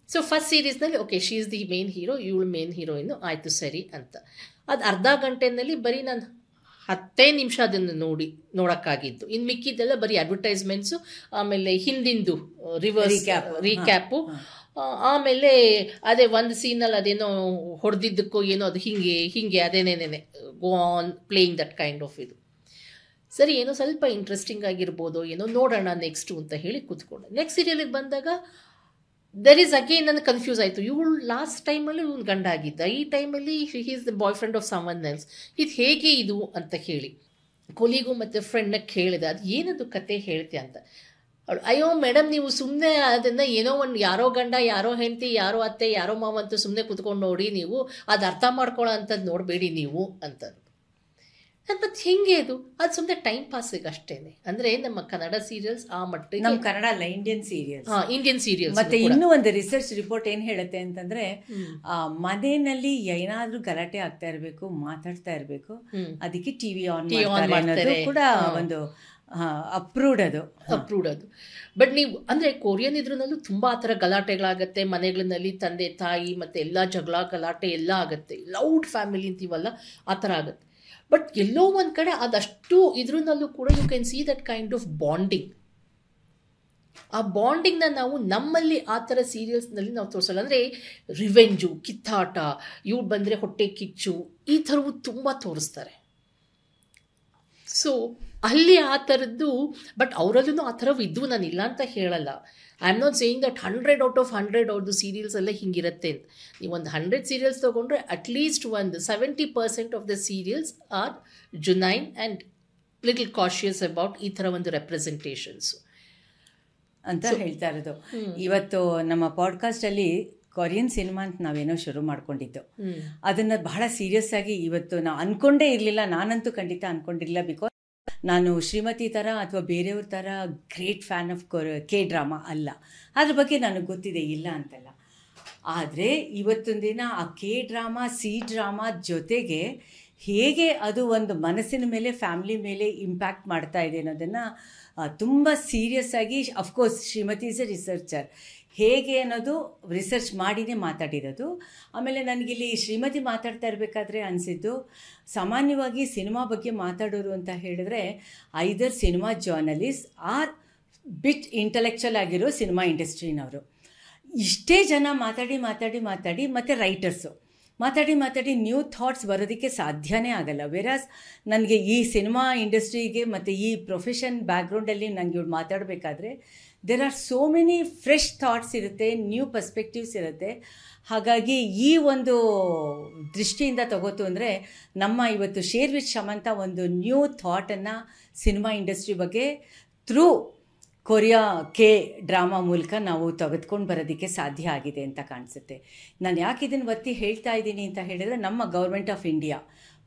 ಸೊ ಫಸ್ಟ್ ಸೀರೀಸ್ನಲ್ಲಿ okay she is the main hero, ಇವಳು ಮೇನ್ ಹೀರೋಯಿನ್ನು, ಆಯಿತು ಸರಿ ಅಂತ. ಅದು ಅರ್ಧ ಗಂಟೆಯಲ್ಲಿ ಬರೀ ನಾನು 10 ನಿಮಿಷ ಅದನ್ನು ನೋಡೋಕ್ಕಾಗಿದ್ದು. ಇನ್ನು ಮಿಕ್ಕಿದ್ದೆಲ್ಲ ಬರೀ ಅಡ್ವರ್ಟೈಸ್ಮೆಂಟ್ಸು, ಆಮೇಲೆ ಹಿಂದಿಂದು ರೀಕ್ಯಾಪು, ಆಮೇಲೆ ಅದೇ ಒಂದು ಸೀನಲ್ಲಿ ಅದೇನೋ ಹೊಡೆದಿದ್ದಕ್ಕೋ ಏನೋ ಅದು ಹಿಂಗೆ ಅದೇನೇನೆ go on playing that kind of ಇದು. ಸರಿ, ಏನೋ ಸ್ವಲ್ಪ ಇಂಟ್ರೆಸ್ಟಿಂಗ್ ಆಗಿರ್ಬೋದು, ಏನೋ ನೋಡೋಣ ನೆಕ್ಸ್ಟು ಅಂತ ಹೇಳಿ ಕೂತ್ಕೊಂಡೆ. ನೆಕ್ಸ್ಟ್ ಸೀರಿಯಲಿಗೆ ಬಂದಾಗ ದರ್ ಈಸ್ ಅಗೇನ್ ನನಗೆ ಕನ್ಫ್ಯೂಸ್ ಆಯಿತು. ಇವಳು ಲಾಸ್ಟ್ ಟೈಮಲ್ಲಿ ಇವನು ಗಂಡ ಆಗಿದ್ದ, ಈ ಟೈಮಲ್ಲಿ he is the boy friend of someone else. ಇದು ಹೇಗೆ ಇದು ಅಂತ ಹೇಳಿ ಕೊಲಿಗೂ ಮತ್ತು ಫ್ರೆಂಡ್ನ ಕೇಳಿದೆ, ಅದು ಏನದು ಕತೆ ಹೇಳ್ತೆ ಅಂತ. ಅವಳು ಅಯ್ಯೋ ಮೇಡಮ್, ನೀವು ಸುಮ್ಮನೆ ಅದನ್ನು ಏನೋ ಒಂದು ಯಾರೋ ಗಂಡ, ಯಾರೋ ಹೆಂಡತಿ, ಯಾರೋ ಅತ್ತೆ, ಯಾರೋ ಮಾವ ಅಂತ ಸುಮ್ಮನೆ ಕೂತ್ಕೊಂಡು ನೋಡಿ, ನೀವು ಅದು ಅರ್ಥ ಮಾಡ್ಕೊಳ್ಳೋ ಅಂಥದ್ದು ನೋಡಬೇಡಿ ನೀವು ಅಂತಂದು. ಮತ್ತು ಹಿಂಗೆ ಅದು ಸುಮ್ಮನೆ ಟೈಮ್ ಪಾಸಿಗೆ ಅಷ್ಟೇ. ಅಂದರೆ ನಮ್ಮ ಕನ್ನಡ ಸೀರಿಯಲ್ಸ್ ಆ ಮಟ್ಟಿಗೆ, ನಮ್ಮ ಕನ್ನಡ ಅಲ್ಲ, ಇಂಡಿಯನ್ ಸೀರಿಯಲ್ಸ್. Indian serials. ಮತ್ತೆ ಇನ್ನೂ ಒಂದು ರಿಸರ್ಚ್ ರಿಪೋರ್ಟ್ ಏನು ಹೇಳುತ್ತೆ ಅಂತಂದ್ರೆ, ಮನೆಯಲ್ಲಿ ಏನಾದ್ರೂ ಗಲಾಟೆ ಆಗ್ತಾ ಇರಬೇಕು, ಮಾತಾಡ್ತಾ ಇರಬೇಕು, ಅದಕ್ಕೆ ಟಿವಿ ಆನ್ ಮಾಡ್ತಾರೆ ಕೂಡ ಒಂದು ಅಪ್ರೂವ್ಡ್ ಅದು. ಬಟ್ ನೀವು ಅಂದರೆ ಕೊರಿಯನ್ ಇದ್ರಲ್ಲೂ ತುಂಬ ಆ ಥರ ಗಲಾಟೆಗಳಾಗತ್ತೆ ಮನೆಗಳಲ್ಲಿ, ತಂದೆ ತಾಯಿ ಮತ್ತು ಎಲ್ಲ ಜಗಳ ಗಲಾಟೆ ಎಲ್ಲ ಆಗುತ್ತೆ. ಲೌಡ್ ಫ್ಯಾಮಿಲಿ ಅಂತೀವಲ್ಲ, ಆ ಥರ ಆಗುತ್ತೆ. ಬಟ್ ಎಲ್ಲೋ ಒಂದು ಕಡೆ ಅದಷ್ಟು ಇದ್ರಲ್ಲೂ ಕೂಡ you can see that kind of bonding. ಆ ಬಾಂಡಿಂಗ್ನ ನಾವು ನಮ್ಮಲ್ಲಿ ಆ ಥರ ಸೀರಿಯಲ್ಸ್ನಲ್ಲಿ ನಾವು ತೋರಿಸಲ್ಲ. ಅಂದರೆ ರಿವೆಂಜು, ಕಿತ್ತಾಟ, ಇವ್ರು ಬಂದರೆ ಹೊಟ್ಟೆ ಕಿಚ್ಚು, ಈ ಥರವು ತುಂಬ ತೋರಿಸ್ತಾರೆ. ಸೊ ಅಲ್ಲಿ ಆ ಥರದ್ದು, ಬಟ್ ಅವರಲ್ಲೂ ಆ ಥರವು ಇದ್ದು, ನಾನು ಇಲ್ಲ ಅಂತ ಹೇಳಲ್ಲ. I am not saying that 100 out of 100 ಅವ್ರದ್ದು ಸೀರಿಯಲ್ಸ್ ಎಲ್ಲ ಹಿಂಗಿರುತ್ತೆ ಅಂತ. ನೀವು ಒಂದು 100 ಸೀರಿಯಲ್ಸ್ ತೊಗೊಂಡ್ರೆ ಅಟ್ಲೀಸ್ಟ್ ಒಂದು 70% of the serials are genuine and little cautious about ಈ ಥರ ಒಂದು ರೆಪ್ರೆಸೆಂಟೇಷನ್ಸು ಅಂತ ಹೇಳ್ತಾ ಇರೋದು. ಇವತ್ತು ನಮ್ಮ ಪಾಡ್ಕಾಸ್ಟಲ್ಲಿ ಕೊರಿಯನ್ ಸಿನಿಮಾ ಅಂತ ನಾವೇನೋ ಶುರು ಮಾಡ್ಕೊಂಡಿದ್ದು, ಅದನ್ನು ಬಹಳ ಸೀರಿಯಸ್ ಆಗಿ ಇವತ್ತು ನಾವು ಅಂದ್ಕೊಂಡೇ ಇರಲಿಲ್ಲ. ನಾನಂತೂ ಖಂಡಿತ ಅಂದ್ಕೊಂಡಿರಲಿಲ್ಲ. ಬಿಕಾಸ್ ನಾನು ಶ್ರೀಮತಿ ಥರ ಅಥವಾ ಬೇರೆಯವ್ರ ಥರ great fan of K drama ಅಲ್ಲ. ಅದ್ರ ಬಗ್ಗೆ ನನಗೆ ಗೊತ್ತಿದೆ, ಇಲ್ಲ ಅಂತಲ್ಲ. ಆದರೆ ಇವತ್ತೊಂದು ದಿನ ಆ ಕೆ ಡ್ರಾಮಾ, ಸಿ ಡ್ರಾಮಾ ಜೊತೆಗೆ ಹೇಗೆ ಅದು ಒಂದು ಮನಸ್ಸಿನ ಮೇಲೆ, ಫ್ಯಾಮಿಲಿ ಮೇಲೆ ಇಂಪ್ಯಾಕ್ಟ್ ಮಾಡ್ತಾ ಇದೆ ಅನ್ನೋದನ್ನು ತುಂಬ ಸೀರಿಯಸ್ ಆಗಿ, of course Shrimati is A researcher, ಹೇಗೆ ಅನ್ನೋದು ರಿಸರ್ಚ್ ಮಾಡಿನೇ ಮಾತಾಡಿರೋದು. ಆಮೇಲೆ ನನಗಿಲ್ಲಿ ಶ್ರೀಮತಿ ಮಾತಾಡ್ತಾ ಇರಬೇಕಾದ್ರೆ ಅನಿಸಿದ್ದು, ಸಾಮಾನ್ಯವಾಗಿ ಸಿನಿಮಾ ಬಗ್ಗೆ ಮಾತಾಡೋರು ಅಂತ ಹೇಳಿದ್ರೆ ಐದರ್ ಸಿನಿಮಾ ಜರ್ನಲಿಸ್ಟ್ ಆರ್ ಬಿಟ್ ಇಂಟೆಲೆಕ್ಚುವಲ್ ಆಗಿರೋ ಸಿನಿಮಾ ಇಂಡಸ್ಟ್ರಿನವರು. ಇಷ್ಟೇ ಜನ ಮಾತಾಡಿ ಮತ್ತು ರೈಟರ್ಸು ಮಾತಾಡಿ ನ್ಯೂ ಥಾಟ್ಸ್ ಬರೋದಕ್ಕೆ ಸಾಧ್ಯನೇ ಆಗಲ್ಲ. ವೆರಾಸ್ ನನಗೆ ಈ ಸಿನಿಮಾ ಇಂಡಸ್ಟ್ರಿಗೆ ಮತ್ತು ಈ ಪ್ರೊಫೆಷನ್ ಬ್ಯಾಕ್ಗ್ರೌಂಡಲ್ಲಿ ನನಗೆ ಇವ್ರು ಮಾತಾಡಬೇಕಾದ್ರೆ there are so many fresh thoughts ಇರುತ್ತೆ, ನ್ಯೂ ಪರ್ಸ್ಪೆಕ್ಟಿವ್ಸ್ ಇರುತ್ತೆ. ಹಾಗಾಗಿ ಈ ಒಂದು ದೃಷ್ಟಿಯಿಂದ ತಗೋತು ಅಂದರೆ ನಮ್ಮ ಇವತ್ತು ಶೇರ್ ವಿತ್ ಶಮಂತ ಒಂದು ನ್ಯೂ ಥಾಟನ್ನು ಸಿನಿಮಾ ಇಂಡಸ್ಟ್ರಿ ಬಗ್ಗೆ ಥ್ರೂ ಕೊರಿಯಾ ಕೆ ಡ್ರಾಮಾ ಮೂಲಕ ನಾವು ತೆಗೆದುಕೊಂಡು ಬರೋದಕ್ಕೆ ಸಾಧ್ಯ ಆಗಿದೆ ಅಂತ ಕಾಣಿಸುತ್ತೆ. ನಾನು ಯಾಕೆ ಇದನ್ನು ಒತ್ತಿ ಹೇಳ್ತಾ ಇದ್ದೀನಿ ಅಂತ ಹೇಳಿದರೆ, ನಮ್ಮ ಗೌರ್ಮೆಂಟ್ ಆಫ್ ಇಂಡಿಯಾ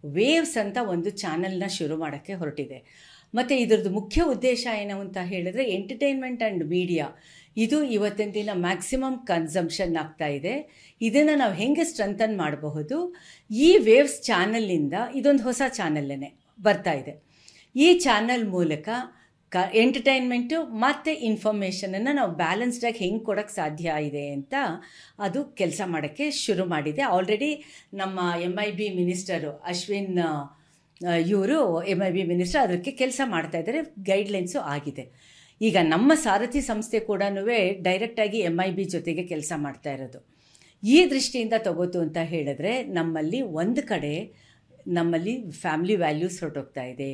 ವೇವ್ಸ್ ಅಂತ ಒಂದು ಚಾನಲ್ನ ಶುರು ಮಾಡೋಕ್ಕೆ ಹೊರಟಿದೆ. ಮತ್ತು ಇದರದ್ದು ಮುಖ್ಯ ಉದ್ದೇಶ ಏನು ಅಂತ ಹೇಳಿದ್ರೆ, ಎಂಟರ್ಟೈನ್ಮೆಂಟ್ ಆ್ಯಂಡ್ ಮೀಡಿಯಾ ಇದು ಇವತ್ತಿನ ದಿನ ಮ್ಯಾಕ್ಸಿಮಮ್ ಕನ್ಸಂಪ್ಷನ್ ಆಗ್ತಾ ಇದೆ. ಇದನ್ನು ನಾವು ಹೆಂಗೆ ಸ್ಟ್ರೆಂಥನ್ ಮಾಡಬಹುದು, ಈ ವೇವ್ಸ್ ಚಾನಲ್ನಿಂದ ಇದೊಂದು ಹೊಸ ಚಾನಲ್ಲೇ ಬರ್ತಾ ಇದೆ. ಈ ಚಾನಲ್ ಮೂಲಕ ಎಂಟರ್ಟೈನ್ಮೆಂಟು ಮತ್ತು ಇನ್ಫಾರ್ಮೇಷನನ್ನು ನಾವು ಬ್ಯಾಲೆನ್ಸ್ಡಾಗಿ ಹೆಂಗೆ ಕೊಡೋಕ್ಕೆ ಸಾಧ್ಯ ಇದೆ ಅಂತ ಅದು ಕೆಲಸ ಮಾಡೋಕ್ಕೆ ಶುರು ಮಾಡಿದೆ. ಆಲ್ರೆಡಿ ನಮ್ಮ MIB ಮಿನಿಸ್ಟರು ಅಶ್ವಿನ್ ಇವರು MIB ಮಿನಿಸ್ಟರ್ ಅದಕ್ಕೆ ಕೆಲಸ ಮಾಡ್ತಾಯಿದ್ದಾರೆ, ಗೈಡ್ಲೈನ್ಸು ಆಗಿದೆ. ಈಗ ನಮ್ಮ ಸಾರಥಿ ಸಂಸ್ಥೆ ಕೂಡ ಡೈರೆಕ್ಟಾಗಿ MIB ಜೊತೆಗೆ ಕೆಲಸ ಮಾಡ್ತಾ ಇರೋದು. ಈ ದೃಷ್ಟಿಯಿಂದ ತಗೋತು ಅಂತ ಹೇಳಿದ್ರೆ, ನಮ್ಮಲ್ಲಿ ಒಂದು ಕಡೆ ನಮ್ಮಲ್ಲಿ ಫ್ಯಾಮಿಲಿ ವ್ಯಾಲ್ಯೂಸ್ ಹೊರಟೋಗ್ತಾ ಇದೆ,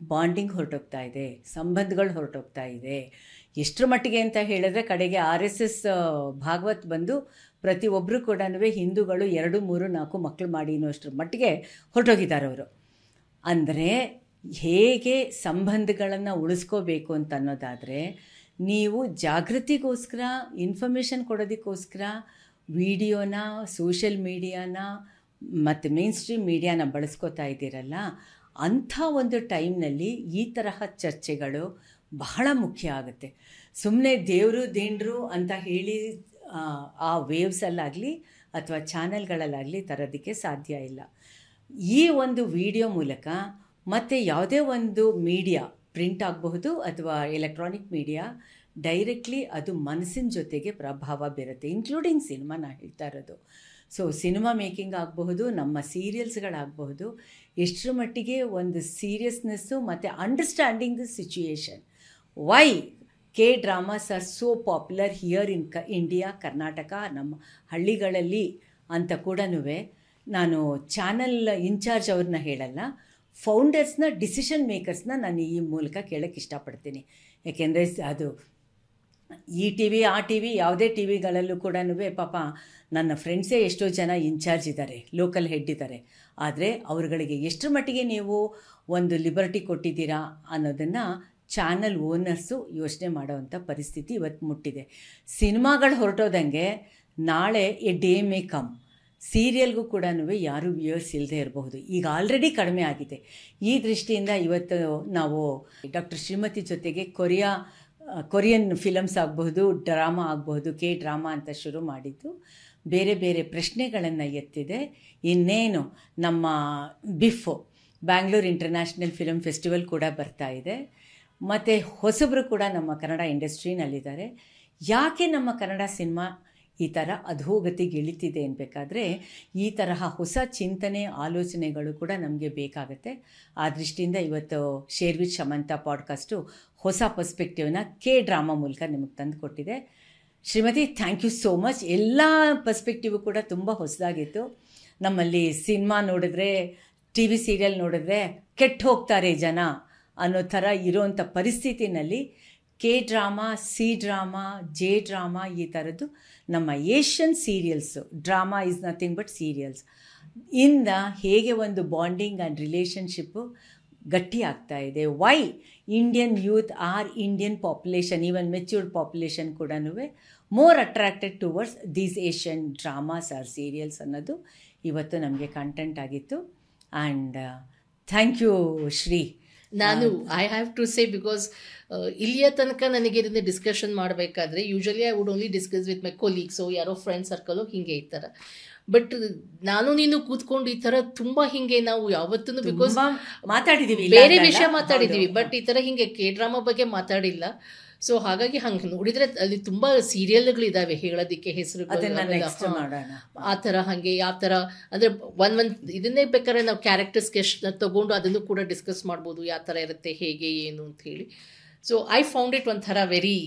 ಬಾಂಡಿಂಗ್ ಹೊರಟೋಗ್ತಾ ಇದೆ, ಸಂಬಂಧಗಳು ಹೊರಟೋಗ್ತಾ ಇದೆ. ಎಷ್ಟರ ಮಟ್ಟಿಗೆ ಅಂತ ಹೇಳಿದ್ರೆ, ಕಡೆಗೆ RSS ಭಾಗವತ್ ಬಂದು ಪ್ರತಿಯೊಬ್ಬರು ಕೂಡ ಹಿಂದೂಗಳು 2, 3, 4 ಮಕ್ಕಳು ಮಾಡಿ ಅನ್ನೋಷ್ಟರ ಮಟ್ಟಿಗೆ ಹೊರಟೋಗಿದ್ದಾರೆ ಅವರು. ಅಂದರೆ ಹೇಗೆ ಸಂಬಂಧಗಳನ್ನು ಉಳಿಸ್ಕೋಬೇಕು ಅಂತ ಅನ್ನೋದಾದರೆ, ನೀವು ಜಾಗೃತಿಗೋಸ್ಕರ, ಇನ್ಫಾರ್ಮೇಷನ್ ಕೊಡೋದಕ್ಕೋಸ್ಕರ ವಿಡಿಯೋನ, ಸೋಷಿಯಲ್ ಮೀಡಿಯಾನ ಮತ್ತು ಮೇನ್ ಸ್ಟ್ರೀಮ್ ಮೀಡಿಯಾನ ಬಳಸ್ಕೋತಾ ಇದ್ದೀರಲ್ಲ, ಅಂಥ ಒಂದು ಟೈಮ್ನಲ್ಲಿ ಈ ತರಹ ಚರ್ಚೆಗಳು ಬಹಳ ಮುಖ್ಯ ಆಗುತ್ತೆ. ಸುಮ್ಮನೆ ದೇವರು ದಿಂಡ್ರು ಅಂತ ಹೇಳಿ ಆ ವೇವ್ಸಲ್ಲಾಗಲಿ ಅಥವಾ ಚಾನಲ್ಗಳಲ್ಲಾಗಲಿ ತರೋದಕ್ಕೆ ಸಾಧ್ಯ ಇಲ್ಲ. ಈ ಒಂದು ವಿಡಿಯೋ ಮೂಲಕ ಮತ್ತು ಯಾವುದೇ ಒಂದು ಮೀಡಿಯಾ, ಪ್ರಿಂಟ್ ಆಗಬಹುದು ಅಥವಾ ಎಲೆಕ್ಟ್ರಾನಿಕ್ ಮೀಡಿಯಾ, ಡೈರೆಕ್ಟ್ಲಿ ಅದು ಮನಸ್ಸಿನ ಜೊತೆಗೆ ಪ್ರಭಾವ ಬೀರುತ್ತೆ, ಇನ್ಕ್ಲೂಡಿಂಗ್ ಸಿನಿಮಾ ನಾ ಹೇಳ್ತಾ ಇರೋದು. ಸೊ ಸಿನಿಮಾ ಮೇಕಿಂಗ್ ಆಗಬಹುದು, ನಮ್ಮ ಸೀರಿಯಲ್ಸ್ಗಳಾಗಬಹುದು, ಎಷ್ಟರ ಮಟ್ಟಿಗೆ ಒಂದು ಸೀರಿಯಸ್ನೆಸ್ಸು ಮತ್ತು understanding the situation. Why K-dramas are so popular here in India, Karnataka, ನಮ್ಮ ಹಳ್ಳಿಗಳಲ್ಲಿ ಅಂತ ಕೂಡ ನಾನು ಚಾನಲ್ ಇನ್ಚಾರ್ಜ್ ಅವ್ರನ್ನ ಹೇಳಲ್ಲ, ಫೌಂಡರ್ಸ್ನ, ಡಿಸಿಷನ್ ಮೇಕರ್ಸ್ನ ನಾನು ಈ ಮೂಲಕ ಕೇಳೋಕ್ಕೆ ಇಷ್ಟಪಡ್ತೀನಿ. ಯಾಕೆಂದರೆ ಅದು ಈ ಟಿ ವಿ, ಆ ಟಿ ವಿ, ಯಾವುದೇ ಟಿ ವಿಗಳಲ್ಲೂ ಕೂಡ ಪಾಪ ನನ್ನ ಫ್ರೆಂಡ್ಸೇ ಎಷ್ಟೋ ಜನ ಇನ್ಚಾರ್ಜ್ ಇದ್ದಾರೆ, ಲೋಕಲ್ ಹೆಡ್ ಇದ್ದಾರೆ. ಆದರೆ ಅವ್ರುಗಳಿಗೆ ಎಷ್ಟರ ಮಟ್ಟಿಗೆ ನೀವು ಒಂದು ಲಿಬರ್ಟಿ ಕೊಟ್ಟಿದ್ದೀರಾ ಅನ್ನೋದನ್ನು ಚಾನಲ್ ಓನರ್ಸು ಯೋಚನೆ ಮಾಡೋವಂಥ ಪರಿಸ್ಥಿತಿ ಇವತ್ತು ಮುಟ್ಟಿದೆ. ಸಿನಿಮಾಗಳು ಹೊರಟೋದಂಗೆ ನಾಳೆ ಎ ಡೇ ಮೇ ಕಮ್, ಸೀರಿಯಲ್ಗೂ ಕೂಡ ಯಾರೂ ವ್ಯೂಯರ್ಸ್ ಇಲ್ಲದೆ ಇರಬಹುದು. ಈಗ ಆಲ್ರೆಡಿ ಕಡಿಮೆ ಆಗಿದೆ. ಈ ದೃಷ್ಟಿಯಿಂದ ಇವತ್ತು ನಾವು ಡಾಕ್ಟರ್ ಶ್ರೀಮತಿ ಜೊತೆಗೆ ಕೊರಿಯನ್ ಫಿಲಮ್ಸ್ ಆಗಬಹುದು, ಡ್ರಾಮಾ ಆಗಬಹುದು, K-ಡ್ರಾಮಾ ಅಂತ ಶುರು ಮಾಡಿದ್ದು ಬೇರೆ ಬೇರೆ ಪ್ರಶ್ನೆಗಳನ್ನು ಎತ್ತಿದೆ. ಇನ್ನೇನು ನಮ್ಮ ಬಿಫ್ ಬ್ಯಾಂಗ್ಳೂರ್ ಇಂಟರ್ನ್ಯಾಷನಲ್ ಫಿಲಮ್ ಫೆಸ್ಟಿವಲ್ ಕೂಡ ಬರ್ತಾ ಇದೆ. ಮತ್ತು ಹೊಸಬರು ಕೂಡ ನಮ್ಮ ಕನ್ನಡ ಇಂಡಸ್ಟ್ರಿನಲ್ಲಿದ್ದಾರೆ. ಯಾಕೆ ನಮ್ಮ ಕನ್ನಡ ಸಿನಿಮಾ ಈ ಥರ ಅಧೋಗತಿಗೆ ಇಳಿತಿದೆ ಅನ್ಬೇಕಾದ್ರೆ ಈ ತರಹ ಹೊಸ ಚಿಂತನೆ, ಆಲೋಚನೆಗಳು ಕೂಡ ನಮಗೆ ಬೇಕಾಗುತ್ತೆ. ಆ ದೃಷ್ಟಿಯಿಂದ ಇವತ್ತು ಶೇರ್ ವಿತ್ ಶಮಂತಾ ಪಾಡ್ಕಾಸ್ಟು ಹೊಸ ಪರ್ಸ್ಪೆಕ್ಟಿವ್ನ K-ಡ್ರಾಮಾ ಮೂಲಕ ನಿಮಗೆ ತಂದು ಕೊಟ್ಟಿದೆ. Shrimati, thank you so much. ಎಲ್ಲ ಪರ್ಸ್ಪೆಕ್ಟಿವ್ ಕೂಡ ತುಂಬ ಹೊಸದಾಗಿತ್ತು. ನಮ್ಮಲ್ಲಿ ಸಿನಿಮಾ ನೋಡಿದ್ರೆ, ಟಿ ವಿ ಸೀರಿಯಲ್ ನೋಡಿದ್ರೆ ಕೆಟ್ಟು ಹೋಗ್ತಾರೆ ಜನ ಅನ್ನೋ ಥರ ಇರೋವಂಥ ಪರಿಸ್ಥಿತಿನಲ್ಲಿ K-ಡ್ರಾಮಾ, C-ಡ್ರಾಮಾ, J-ಡ್ರಾಮಾ, ಈ ಥರದ್ದು ನಮ್ಮ Asian serials, drama is nothing but serials ಇಂದ ಹೇಗೆ ಒಂದು ಬಾಂಡಿಂಗ್ ಆ್ಯಂಡ್ ರಿಲೇಷನ್ಶಿಪ್ಪು ಗಟ್ಟಿ ಆಗ್ತಾ ಇದೆ. Why Indian youth or Indian population, even matured population ಕೂಡ more attracted towards these Asian dramas or serials ಅನ್ನೋದು ಇವತ್ತು ನಮಗೆ ಕಂಟೆಂಟ್ ಆಗಿತ್ತು. And thank you Shri. ನಾನು I have to say, because ಇಲ್ಲಿಯ ತನಕ ನನಗೆ ಇದನ್ನ ಡಿಸ್ಕಷನ್ ಮಾಡಬೇಕಾದ್ರೆ usually I would only discuss with my colleagues, ಯಾರೋ ಫ್ರೆಂಡ್ ಸರ್ಕಲು, ಹಿಂಗೆ ಈ ಥರ. ಬಟ್ ನಾನು ನೀನು ಕೂತ್ಕೊಂಡು ಈ ಥರ ತುಂಬ ಹಿಂಗೆ ನಾವು ಯಾವತ್ತೂ ಬಿಕಾಸ್ ಮಾತಾಡಿದ್ದೀವಿ, ಬೇರೆ ವಿಷಯ ಮಾತಾಡಿದ್ದೀವಿ, ಬಟ್ ಈ ಥರ ಹಿಂಗೆ K-ಡ್ರಾಮಾ ಬಗ್ಗೆ ಮಾತಾಡಿಲ್ಲ. ಸೊ ಹಾಗಾಗಿ ಹಂಗೆ ನೋಡಿದರೆ ಅಲ್ಲಿ ತುಂಬ ಸೀರಿಯಲ್ಗಳಿದ್ದಾವೆ ಹೇಳೋದಕ್ಕೆ, ಹೆಸರುಗಳು ಆ ಥರ. ಹಾಗೆ ಯಾವ ಥರ ಅಂದರೆ ಇದನ್ನೇ ಬೇಕಾದ್ರೆ ನಾವು ಕ್ಯಾರೆಕ್ಟರ್ಸ್ಗೆ ತಗೊಂಡು ಅದನ್ನು ಕೂಡ ಡಿಸ್ಕಸ್ ಮಾಡ್ಬೋದು, ಯಾವ ಥರ ಇರುತ್ತೆ, ಹೇಗೆ ಏನು ಅಂತ ಹೇಳಿ. ಸೊ ಐ ಫೌಂಡ್ ಇಟ್ ಒಂಥರ ವೆರಿ,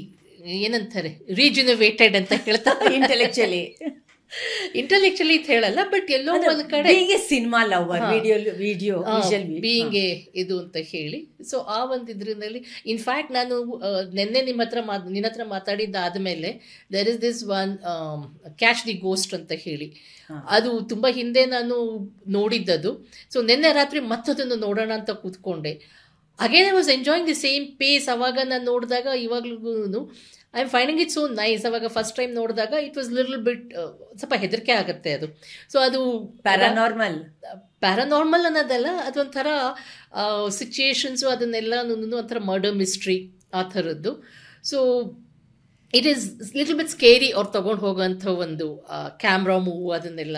ಏನಂತಾರೆ, ರೀಜುನವೇಟೆಡ್ ಅಂತ ಹೇಳ್ತಾರೆ. ಇಂಟೆಲೆಕ್ಚುಲಿ ಅಂತ ಹೇಳಲ್ಲ, ಬಟ್ ಎಲ್ಲೋ ಒಂದು ಕಡೆ ಸಿನಿಮಾ ಲವರ್, ವಿಡಿಯೋ ಬೀಯಿಂಗ್ ಇದು ಅಂತ ಹೇಳಿ. ಸೊ ಆ ಒಂದು ಇದರಲ್ಲಿ ಇನ್ಫ್ಯಾಕ್ಟ್ ನಾನು ನಿನ್ನೆ ನಿನ್ನ ಹತ್ರ ಮಾತಾಡಿದ್ದಾದ್ಮೇಲೆ there is this one Catch the Ghost ಅಂತ ಹೇಳಿ, ಅದು ತುಂಬ ಹಿಂದೆ ನಾನು ನೋಡಿದ್ದದು. ಸೊ ನಿನ್ನೆ ರಾತ್ರಿ ಮತ್ತದನ್ನು ನೋಡೋಣ ಅಂತ ಕೂತ್ಕೊಂಡೆ. Again I was enjoying the same pace. ಅವಾಗ ನಾನು ನೋಡಿದಾಗ ಇವಾಗ್ಲೂ I am finding it so nice. ಅವಾಗ ಫಸ್ಟ್ ಟೈಮ್ ನೋಡಿದಾಗ ಇಟ್ ವಾಸ್ ಲಿಟಲ್ ಬಿಟ್ ಸ್ವಲ್ಪ ಹೆದರಿಕೆ ಆಗುತ್ತೆ ಅದು. ಸೊ ಅದು ಪ್ಯಾರಾನಾರ್ಮಲ್ ಅನ್ನೋದಲ್ಲ, ಅದೊಂಥರ ಸಿಚುಯೇಷನ್ಸು ಅದನ್ನೆಲ್ಲನೂ ಒಂಥರ ಮರ್ಡರ್ ಮಿಸ್ಟ್ರಿ ಆ ಥರದ್ದು. So it is little bit scary ಅವ್ರು ತೊಗೊಂಡು ಹೋಗೋಂಥ ಒಂದು ಕ್ಯಾಮ್ರಾ ಮೂವ್ ಅದನ್ನೆಲ್ಲ.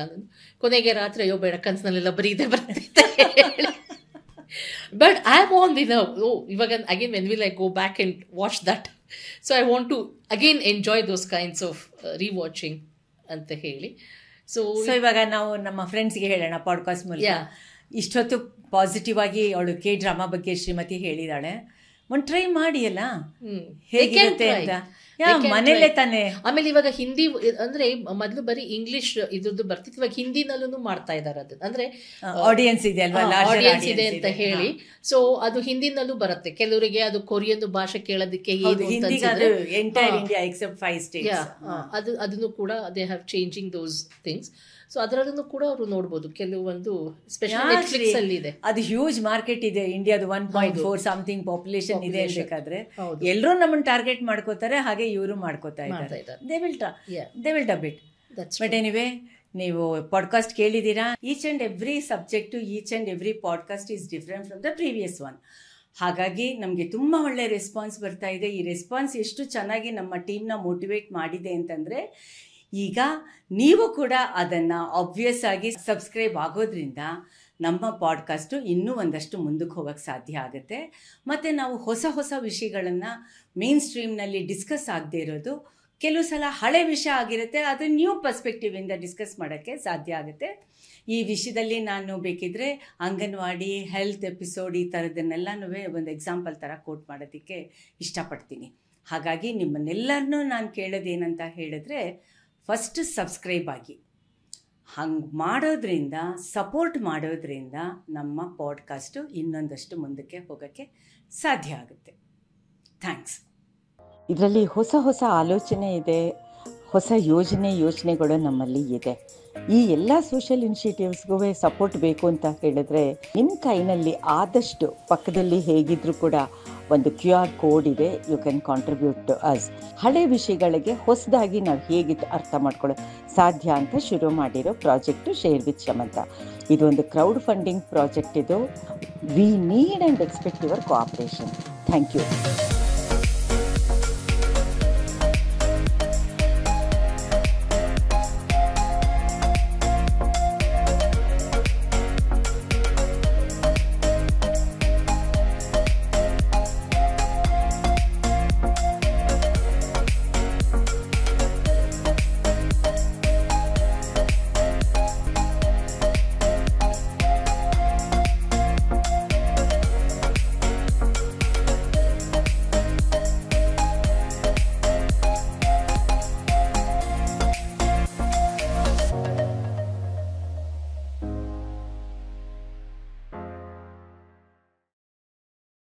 ಕೊನೆಗೆ ರಾತ್ರಿ ಅಯ್ಯೋ ಬೇಡ, ಕನಸಿನಲ್ಲೆಲ್ಲ ಬರೀದೆ ಬರ್ತಿದ್ದೆ. But I am on the now. ಇವಾಗ again when will I go back and watch that. So I want to again enjoy those kinds of rewatching ಅಂತ ಹೇಳಿ. ಸೊ ಇವಾಗ ನಾವು ನಮ್ಮ ಫ್ರೆಂಡ್ಸ್ಗೆ ಹೇಳೋಣ ಪಾಡ್ಕಾಸ್ಟ್ ಮೂಲಕ. ಇಷ್ಟೊತ್ತು ಪಾಸಿಟಿವ್ ಆಗಿ ಅವಳು K-ಡ್ರಾಮಾ ಬಗ್ಗೆ ಶ್ರೀಮತಿ ಹೇಳಿದಾಳೆ. ಒಂದು ಟ್ರೈ ಮಾಡಿ ಅಲ್ಲ, ಹೇಗಿರುತ್ತೆ ಅಂತ. ಮನೇಲೆ ತಾನೆ. ಆಮೇಲೆ ಇವಾಗ ಹಿಂದಿ ಅಂದ್ರೆ ಮೊದಲು ಬರೀ ಇಂಗ್ಲಿಷ್ ಇದ್ರದ್ದು ಬರ್ತಿತ್ತು, ಇವಾಗ ಹಿಂದಿನಲ್ಲೂ ಮಾಡ್ತಾ ಇದಾರೆ. ಅದು ಅಂದ್ರೆ ಆಡಿಯನ್ಸ್ ಇದೆ ಅಲ್ವಾ, ಆಡಿಯನ್ಸ್ ಇದೆ ಅಂತ ಹೇಳಿ. ಸೊ ಅದು ಹಿಂದಿನಲ್ಲೂ ಬರುತ್ತೆ. ಕೆಲವರಿಗೆ ಅದು ಕೊರಿಯನ್ ಭಾಷೆ ಕೇಳೋದಕ್ಕೆ ಅದನ್ನು ಕೂಡ they have changing those things. So ಅದರಲ್ಲೂ ಕೂಡ ಅವರು ನೋಡ್ಬೋದು. ಕೆಲವೊಂದು ಸ್ಪೆಷಲ್ ನೆಟ್ಫ್ಲಿಕ್ಸ್ ಅಲ್ಲಿ ಇದೆ, ಅದು ಹ್ಯೂಜ್ ಮಾರ್ಕೆಟ್ ಇದೆ. ಇಂಡಿಯಾದ 1.4 ಸಮಥಿಂಗ್ ಪಾಪ್ಯುಲೇಷನ್ ಇದೆ ಬೇಕಾದ್ರೆ ಎಲ್ಲರೂ ನಮ್ಮನ್ನು ಟಾರ್ಗೆಟ್ ಮಾಡ್ಕೋತಾರೆ, ಹಾಗೆ ಇವರು ಮಾಡ್ಕೋತಾ ಇದ್ದಾರೆ. They will dub it. That's but anyway, ನೀವು ಪಾಡ್ಕಾಸ್ಟ್ ಕೇಳಿದ್ದೀರಾ. Each and every subject, each and every podcast is different from the previous one. ಹಾಗಾಗಿ ನಮಗೆ ತುಂಬ ಒಳ್ಳೆ ರೆಸ್ಪಾನ್ಸ್ ಬರ್ತಾ ಇದೆ. ಈ ರೆಸ್ಪಾನ್ಸ್ ಎಷ್ಟು ಚೆನ್ನಾಗಿ ನಮ್ಮ ಟೀಮ್ನ ಮೋಟಿವೇಟ್ ಮಾಡಿದೆ ಅಂತಂದರೆ, ಈಗ ನೀವು ಕೂಡ ಅದನ್ನು ಆಬ್ವಿಯಸ್ ಆಗಿ ಸಬ್ಸ್ಕ್ರೈಬ್ ಆಗೋದ್ರಿಂದ ನಮ್ಮ ಪಾಡ್ಕಾಸ್ಟು ಇನ್ನೂ ಒಂದಷ್ಟು ಮುಂದಕ್ಕೆ ಹೋಗೋಕ್ಕೆ ಸಾಧ್ಯ ಆಗುತ್ತೆ. ಮತ್ತು ನಾವು ಹೊಸ ಹೊಸ ವಿಷಯಗಳನ್ನು ಮೇನ್ ಸ್ಟ್ರೀಮ್ನಲ್ಲಿ ಡಿಸ್ಕಸ್ ಆಗದೆ ಇರೋದು, ಕೆಲವು ಸಲ ಹಳೆ ವಿಷಯ ಆಗಿರುತ್ತೆ, ಅದು ನ್ಯೂ ಪರ್ಸ್ಪೆಕ್ಟಿವಿಂದ ಡಿಸ್ಕಸ್ ಮಾಡೋಕ್ಕೆ ಸಾಧ್ಯ ಆಗುತ್ತೆ. ಈ ವಿಷಯದಲ್ಲಿ ನಾನು ಬೇಕಿದ್ರೆ ಅಂಗನವಾಡಿ, ಹೆಲ್ತ್ ಎಪಿಸೋಡ್, ಈ ಥರದನ್ನೆಲ್ಲನೂ ಒಂದು ಎಕ್ಸಾಂಪಲ್ ಥರ ಕೋಟ್ ಮಾಡೋದಕ್ಕೆ ಇಷ್ಟಪಡ್ತೀನಿ. ಹಾಗಾಗಿ ನಿಮ್ಮನ್ನೆಲ್ಲರನ್ನೂ ನಾನು ಕೇಳೋದೇನಂತ ಹೇಳಿದ್ರೆ, ಫಸ್ಟ್ ಸಬ್ಸ್ಕ್ರೈಬ್ ಆಗಿ. ಹಂಗೆ ಮಾಡೋದ್ರಿಂದ, ಸಪೋರ್ಟ್ ಮಾಡೋದ್ರಿಂದ ನಮ್ಮ ಪಾಡ್ಕಾಸ್ಟು ಇನ್ನೊಂದಷ್ಟು ಮುಂದಕ್ಕೆ ಹೋಗೋಕ್ಕೆ ಸಾಧ್ಯ ಆಗುತ್ತೆ. ಥ್ಯಾಂಕ್ಸ್. ಇದರಲ್ಲಿ ಹೊಸ ಹೊಸ ಆಲೋಚನೆ ಇದೆ, ಹೊಸ ಯೋಚನೆಗಳು ನಮ್ಮಲ್ಲಿ ಇದೆ. ಈ ಎಲ್ಲ ಸೋಷಿಯಲ್ ಇನಿಷಿಯೇಟಿವ್ಸ್ಗೂ ಸಪೋರ್ಟ್ ಬೇಕು ಅಂತ ಹೇಳಿದ್ರೆ, ನಿಮ್ಮ ಕೈನಲ್ಲಿ ಆದಷ್ಟು ಪಕ್ಕದಲ್ಲಿ ಹೇಗಿದ್ರೂ ಕೂಡ ಒಂದು QR ಕೋಡ್ ಇದೆ, you can contribute to us. ಹಳೆ ವಿಷಯಗಳಿಗೆ ಹೊಸದಾಗಿ ನಾವು ಹೇಗೆ ಅರ್ಥ ಮಾಡ್ಕೊಳ್ಳೋದು ಸಾಧ್ಯ ಅಂತ ಶುರು ಮಾಡಿರೋ ಪ್ರಾಜೆಕ್ಟು ಶೇರ್ ವಿತ್ ಶಮಂತ. ಇದೊಂದು ಕ್ರೌಡ್ ಫಂಡಿಂಗ್ ಪ್ರಾಜೆಕ್ಟ್. ಇದು we need and expect your cooperation. Thank you.